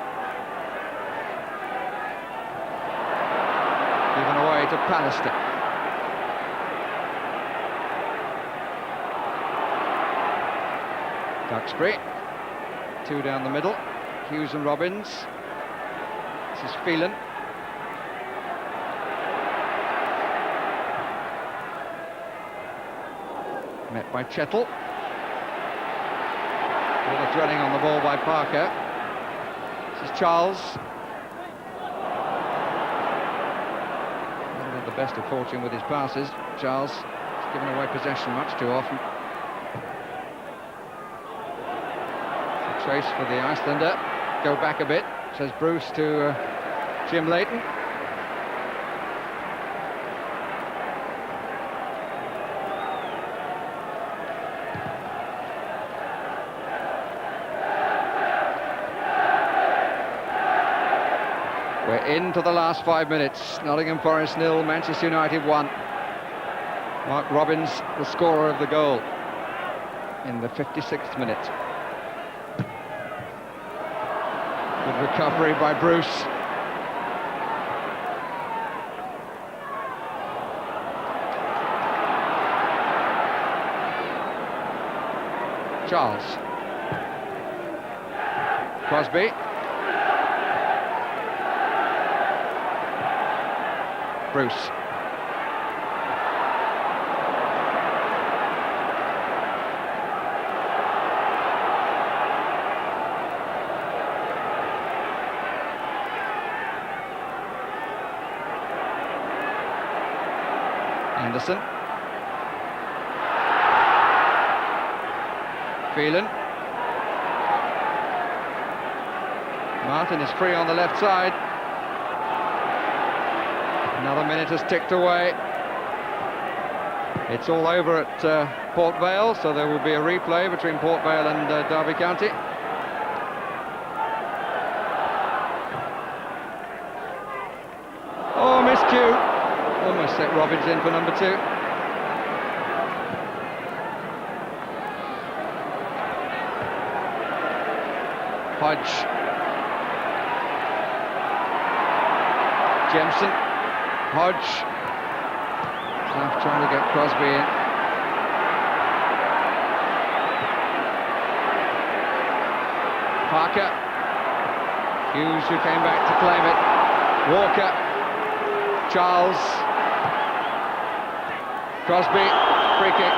Given away to Pallister. Duxbury. Two down the middle. Hughes and Robbins. This is Phelan. Met by Chettle. All the dwelling on the ball by Parker. This is Charles. Not the best of fortune with his passes. Charles has given away possession much too often. It's a trace for the Icelander. Go back a bit, says Bruce to Jim Leighton. We're into the last 5 minutes. Nottingham Forest 0, Manchester United 1. Mark Robbins, the scorer of the goal in the 56th minute. Good recovery by Bruce. Charles. Crosby. Bruce. Anderson. Phelan. Martin is free on the left side. Another minute has ticked away. It's all over at Port Vale, so there will be a replay between Port Vale and Derby County. Oh, miscue. Almost set Robbins in for number 2. Hodge. Jemson. Hodge. Clough trying to get Crosby in. Parker. Hughes, who came back to claim it. Walker. Charles. Crosby. Free kick.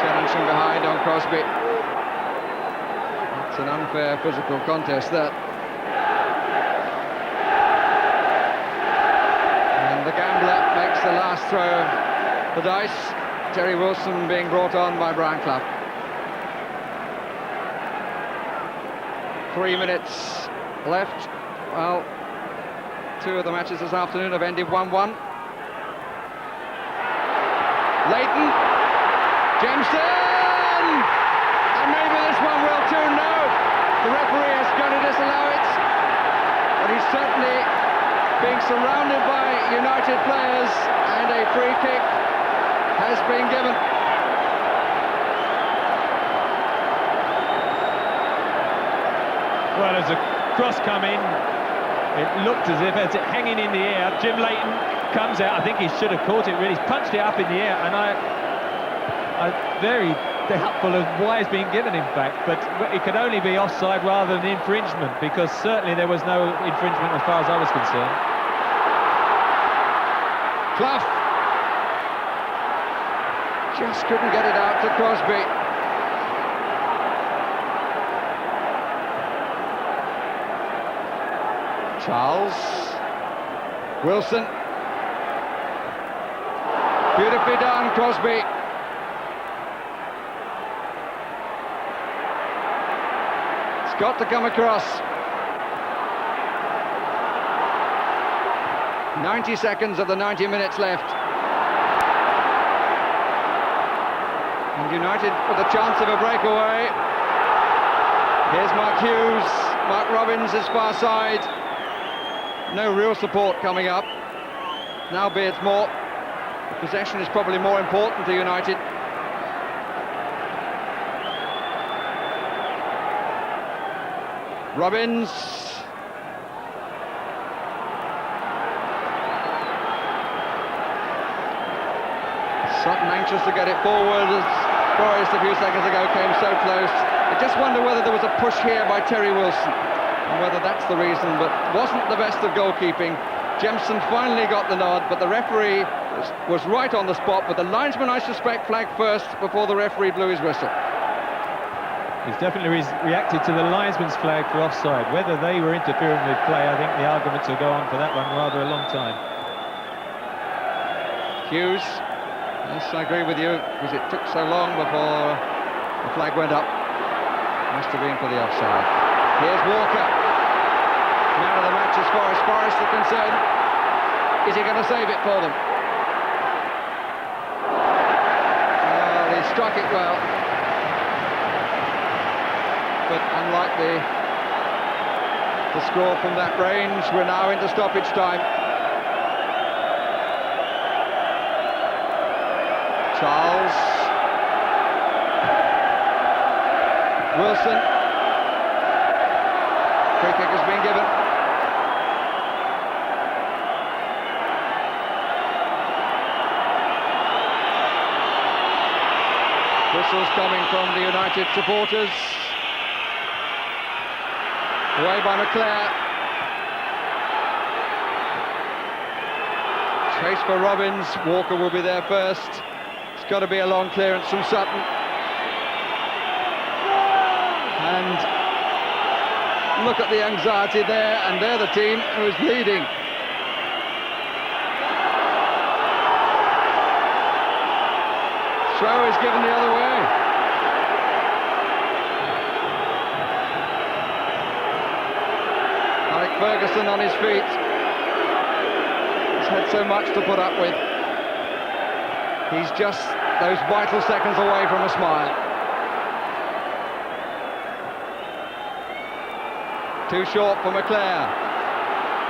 Challenge from behind on Crosby. It's an unfair physical contest, that. And the gambler makes the last throw of the dice. Terry Wilson being brought on by Brian Clough. 3 minutes left. Well, 2 of the matches this afternoon have ended 1-1. Leighton. Jemson! And maybe this one will too. No! The referee is going to disallow it. But he's certainly being surrounded by United players, and a free kick has been given. Well, as a cross come in, it looked as if it's hanging in the air. Jim Leighton comes out. I think he should have caught it, really. He's punched it up in the air, and I'm very doubtful of why it's being given, in fact, but it could only be offside rather than infringement, because certainly there was no infringement as far as I was concerned. Clough just couldn't get it out to Crosby. Charles. Wilson. Beautifully done, Crosby. It's got to come across. 90 seconds of the 90 minutes left. And United with a chance of a breakaway. Here's Mark Hughes. Mark Robbins is far side. No real support coming up. Now Beardsmore. Possession is probably more important to United. Robbins. Sutton anxious to get it forward, as Forrest a few seconds ago came so close. I just wonder whether there was a push here by Terry Wilson, and whether that's the reason, but wasn't the best of goalkeeping. Jemson finally got the nod, but the referee was right on the spot, but the linesman, I suspect, flagged first before the referee blew his whistle. He's definitely reacted to the linesman's flag for offside. Whether they were interfering with play, I think the arguments will go on for that one rather a long time. Hughes. Yes, I agree with you, because it took so long before the flag went up. Must have been for the offside. Here's Walker. Man of the match as far as Forest are concerned. Is he going to save it for them? Well, he struck it well. But unlike the to score from that range. We're now into stoppage time. Charles. Wilson. Free kick has been given. Whistles coming from the United supporters. Away by McClare. Chase for Robbins. Walker will be there first. It's got to be a long clearance from Sutton. And look at the anxiety there, and they're the team who is leading. Throw is given the other way. Alec Ferguson on his feet. He's had so much to put up with. He's just those vital seconds away from a smile. Too short for McClare.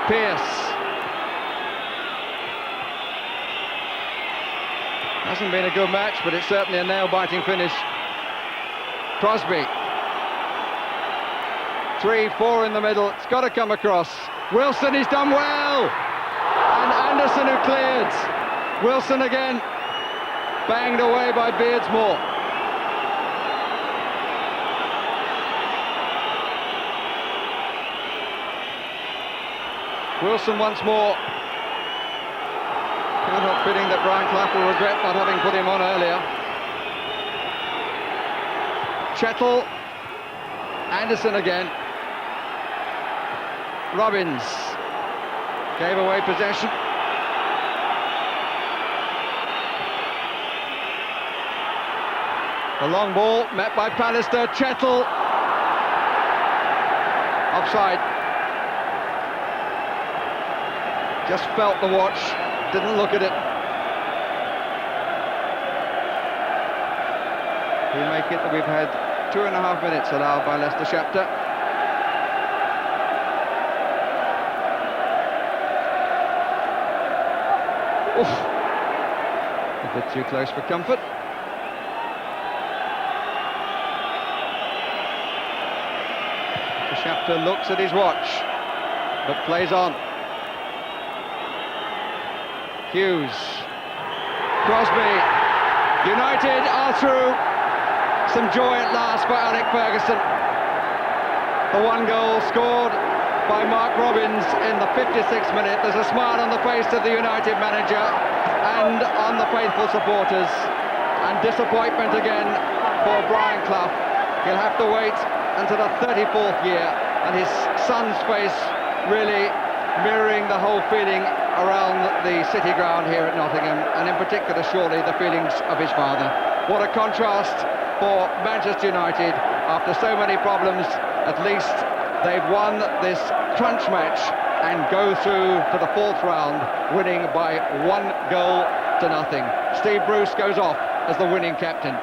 Pearce. Hasn't been a good match, but it's certainly a nail-biting finish. Crosby. 3-4 in the middle. It's got to come across. Wilson, he's done well. And Anderson who cleared. Wilson again. Banged away by Beardsmore. Wilson once more. Can't help feeling that Brian Clough will regret not having put him on earlier. Chettle. Anderson again. Robbins. Gave away possession. The long ball met by Pallister. Chettle. Offside. Just felt the watch. Didn't look at it. We make it that we've had 2.5 minutes allowed by Leicester Shapter. Oof. A bit too close for comfort. Shapter looks at his watch, but plays on. Hughes. Crosby. United are through. Some joy at last for Alec Ferguson. The one goal scored by Mark Robbins in the 56th minute. There's a smile on the face of the United manager and on the faithful supporters. And disappointment again for Brian Clough. He'll have to wait until the 34th year, and his son's face really mirroring the whole feeling around the city ground here at Nottingham, and in particular surely the feelings of his father. What a contrast for Manchester United. After so many problems, at least they've won this crunch match and go through to the 4th round, winning by 1 goal to nothing. Steve Bruce goes off as the winning captain.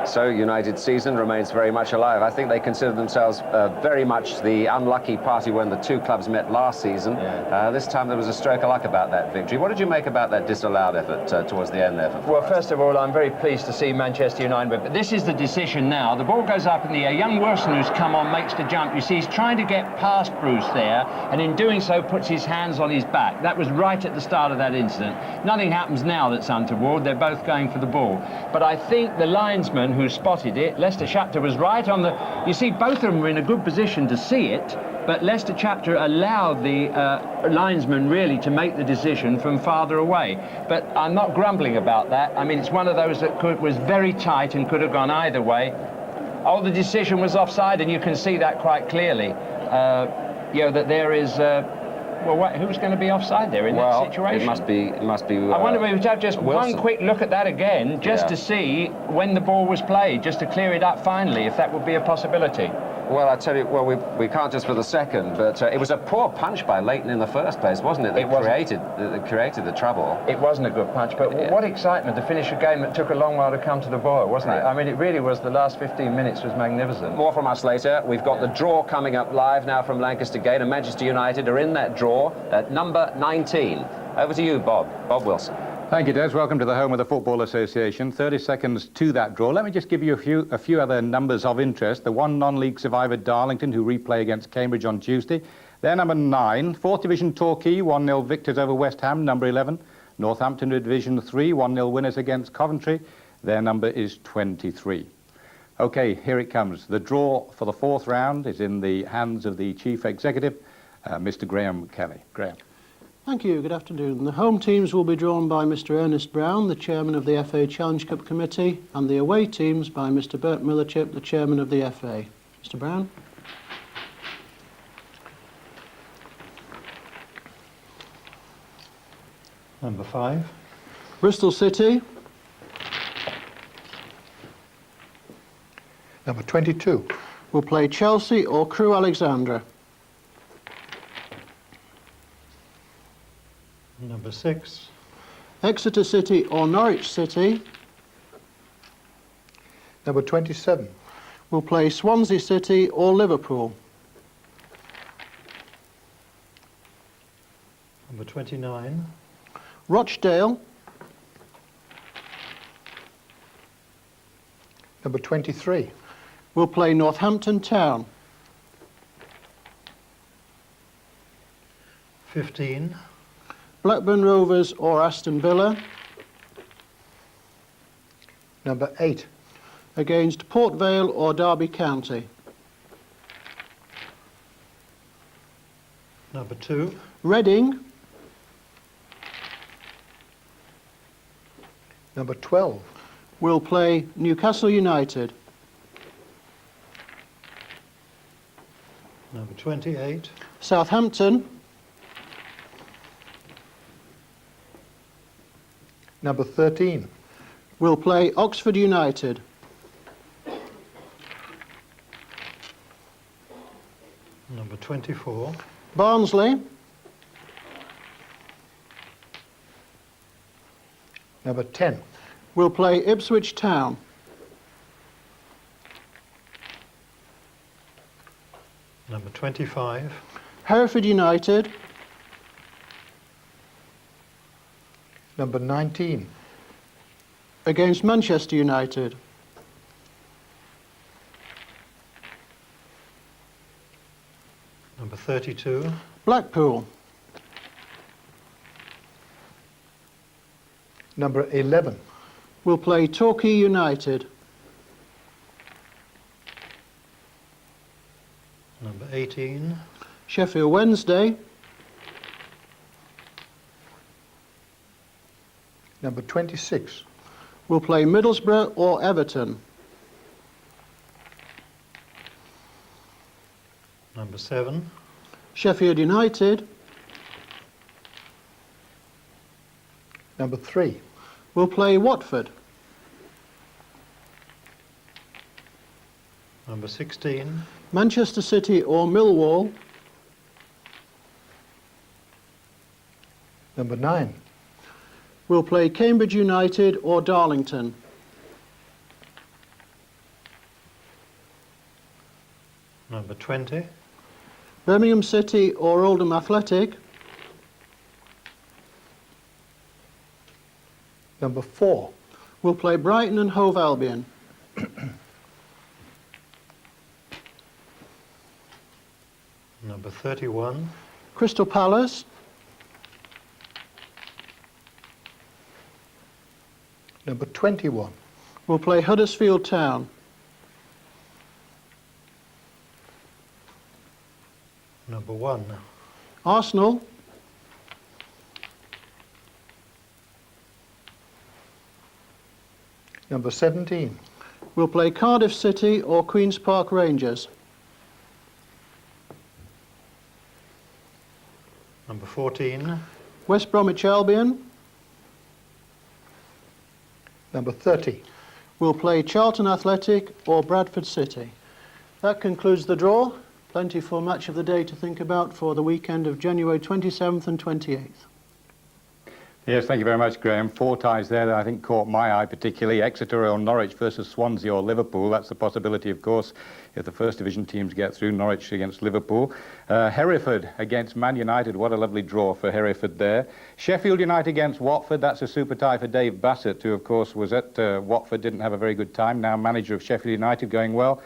So United's season remains very much alive. I think they consider themselves very much the unlucky party when the two clubs met last season. Yeah. This time there was a stroke of luck about that victory. What did you make about that disallowed effort towards the end there? Well, first of all, I'm very pleased to see Manchester United. But this is the decision now. The ball goes up in the air. Young Wilson, who's come on, makes the jump. You see, he's trying to get past Bruce there, and in doing so puts his hands on his back. That was right at the start of that incident. Nothing happens now that's untoward. They're both going for the ball. But I think the linesman who spotted it, Leicester Shapter, was right on the... You see, both of them were in a good position to see it, but Leicester Shapter allowed the linesman really to make the decision from farther away. But I'm not grumbling about that. I mean, it's one of those that was very tight and could have gone either way. Oh, the decision was offside, and you can see that quite clearly. You know, that there is... well, who's going to be offside there in that situation? It must be. I wonder if we have just Wilson. one quick look at that again, just to see when the ball was played, just to clear it up finally, if that would be a possibility. Well, I tell you, well, we can't just for the second, but it was a poor punch by Leighton in the first place, wasn't it? That created the trouble. It wasn't a good punch, but what excitement to finish a game that took a long while to come to the boil, wasn't it? I mean, it really was. The last 15 minutes was magnificent. More from us later. We've got the draw coming up live now from Lancaster Gate, and Manchester United are in that draw at number 19. Over to you, Bob Wilson. Thank you, Des. Welcome to the home of the Football Association. 30 seconds to that draw. Let me just give you a few other numbers of interest. The one non-league survivor, Darlington, who replay against Cambridge on Tuesday. They're number 9. 4th Division Torquay, 1-0 victors over West Ham, number 11. Northampton Division 3, 1-0 winners against Coventry. Their number is 23. OK, here it comes. The draw for the 4th round is in the hands of the Chief Executive, Mr. Graham Kelly. Graham. Thank you. Good afternoon. The home teams will be drawn by Mr. Ernest Brown, the chairman of the FA Challenge Cup Committee, and the away teams by Mr. Bert Millerchip, the chairman of the FA. Mr. Brown. Number 5. Bristol City. Number 22. Will play Chelsea or Crewe Alexandra. Number 6. Exeter City or Norwich City. Number 27. Will play Swansea City or Liverpool. Number 29. Rochdale. Number 23. Will play Northampton Town. 15. Blackburn Rovers or Aston Villa. Number 8. Against Port Vale or Derby County. Number 2. Reading. Number 12. Will play Newcastle United. Number 28. Southampton. Number 13. Will play Oxford United. Number 24. Barnsley. Number 10. Will play Ipswich Town. Number 25. Hereford United. Number 19. Against Manchester United. Number 32. Blackpool. Number 11. Will play Torquay United. Number 18. Sheffield Wednesday. Number 26. Will play Middlesbrough or Everton. Number 7. Sheffield United. Number 3. Will play Watford. Number 16. Manchester City or Millwall. Number 9. Will play Cambridge United or Darlington. Number 20. Birmingham City or Oldham Athletic. Number 4. Will play Brighton and Hove Albion. Number 31. Crystal Palace. Number 21. Will play Huddersfield Town. Number 1. Arsenal. Number 17. Will play Cardiff City or Queen's Park Rangers. Number 14. West Bromwich Albion. Number 30. Will play Charlton Athletic or Bradford City. That concludes the draw. Plenty for match of the day to think about for the weekend of January 27th and 28th. Yes, thank you very much, Graham. 4 ties there that I think caught my eye particularly. Exeter or Norwich versus Swansea or Liverpool. That's the possibility, of course, if the First Division teams get through. Norwich against Liverpool. Hereford against Man United. What a lovely draw for Hereford there. Sheffield United against Watford. That's a super tie for Dave Bassett, who, of course, was at Watford, didn't have a very good time. Now manager of Sheffield United, going well.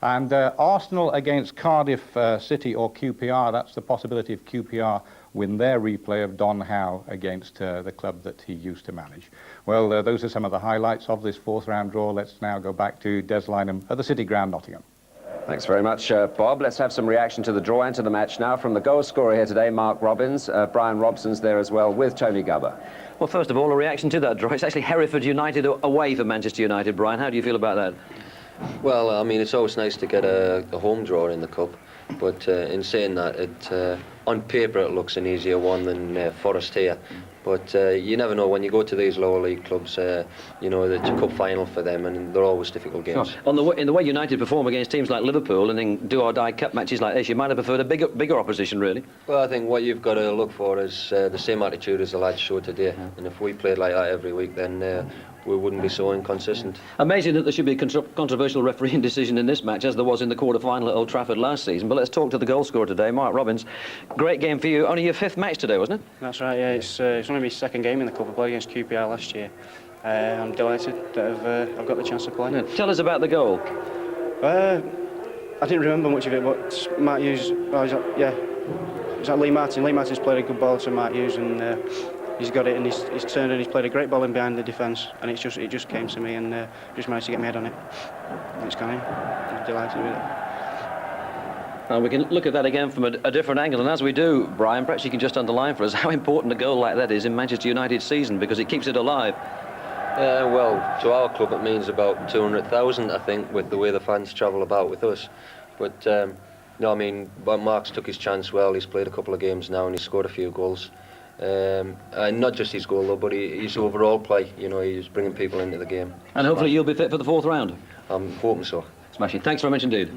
And Arsenal against Cardiff City or QPR. That's the possibility of QPR win their replay of Don Howe against the club that he used to manage. Well, those are some of the highlights of this 4th round draw. Let's now go back to Des Lynam at the City Ground, Nottingham. Thanks very much, Bob. Let's have some reaction to the draw and to the match now from the goal scorer here today, Mark Robbins. Brian Robson's there as well with Tony Gubber. Well, first of all, a reaction to that draw. It's actually Hereford United away for Manchester United. Brian, how do you feel about that? Well, I mean, it's always nice to get a home draw in the cup, but in saying that, on paper it looks an easier one than Forest here. But you never know when you go to these lower league clubs. You know, it's a cup final for them, and they're always difficult games. Sure. In the way United perform against teams like Liverpool and in do-or-die cup matches like this, you might have preferred a bigger opposition, really. Well, I think what you've got to look for is the same attitude as the lads showed today. And if we played like that every week, then we wouldn't be so inconsistent. Amazing that there should be a controversial refereeing decision in this match, as there was in the quarter-final at Old Trafford last season. But let's talk to the goal scorer today, Mark Robbins. Great game for you. Only your 5th match today, wasn't it? That's right, yeah. It's only my 2nd game in the cup. I played against QPR last year. I'm delighted that I've got the chance to play. Yeah. Tell us about the goal. I didn't remember much of it, but Matt Hughes, it was like Lee Martin. Lee Martin's played a good ball to Matt Hughes, and he's got it, and he's turned and he's played a great ball in behind the defence, and it just came to me, and just managed to get my head on it. And it's gone in. I'm delighted with it. And we can look at that again from a different angle, and as we do, Brian, perhaps you can just underline for us how important a goal like that is in Manchester United's season, because it keeps it alive. Well, to our club it means about 200,000, I think, with the way the fans travel about with us. But no, I mean, Mark's took his chance well. He's played a couple of games now and he's scored a few goals. And not just his goal though, but his overall play. You know, he's bringing people into the game. And hopefully you'll be fit for the 4th round. I'm hoping so. Smashing. Thanks very much indeed.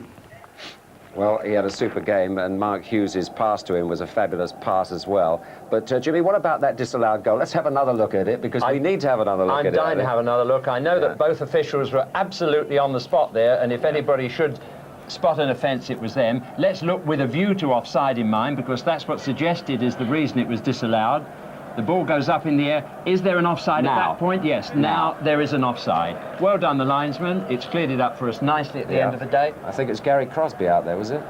Well, he had a super game, and Mark Hughes' pass to him was a fabulous pass as well. But, Jimmy, what about that disallowed goal? Let's have another look at it, because we need to have another look at it. I'm dying to have another look. I know that both officials were absolutely on the spot there, and if anybody should spot an offence, it was them. Let's look with a view to offside in mind, because that's what's suggested is the reason it was disallowed. The ball goes up in the air. Is there an offside at that point? Yes, now there is an offside. Well done, the linesman. It's cleared it up for us nicely at the end of the day. I think it's Gary Crosby out there, was it?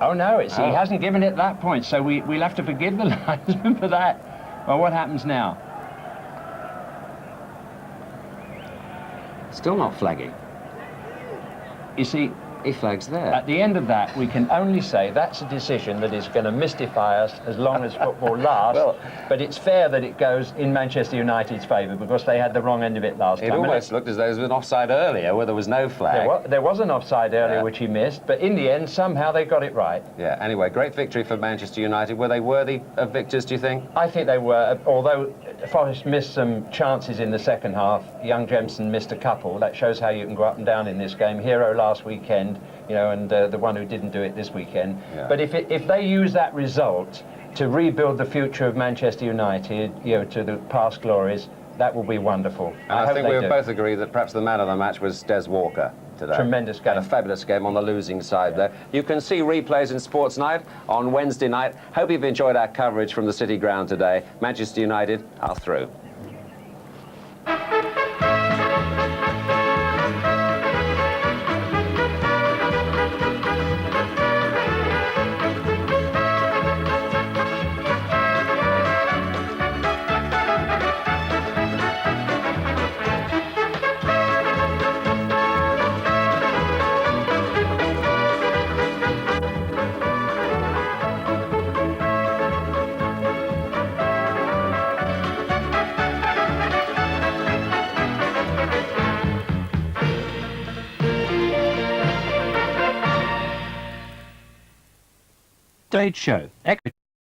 Oh, no, he hasn't given it at that point, so we'll have to forgive the linesman for that. Well, what happens now? Still not flagging. You see, he flags there. At the end of that, we can only say that's a decision that is going to mystify us as long as football lasts. Well, but it's fair that it goes in Manchester United's favour, because they had the wrong end of it last time. It almost looked as though there was an offside earlier where there was no flag. There was an offside earlier which he missed, but in the end, somehow they got it right. Yeah, anyway, great victory for Manchester United. Were they worthy of victors, do you think? I think they were, although Forest missed some chances in the second half. Young Jemson missed a couple. That shows how you can go up and down in this game. Hero last weekend, you know, and the one who didn't do it this weekend. Yeah. But if they use that result to rebuild the future of Manchester United, you know, to the past glories, that will be wonderful. And I think we both agree that perhaps the man of the match was Des Walker today. Tremendous game. A fabulous game on the losing side there. You can see replays in Sports Night on Wednesday night. Hope you've enjoyed our coverage from the City Ground today. Manchester United are through. Stage show.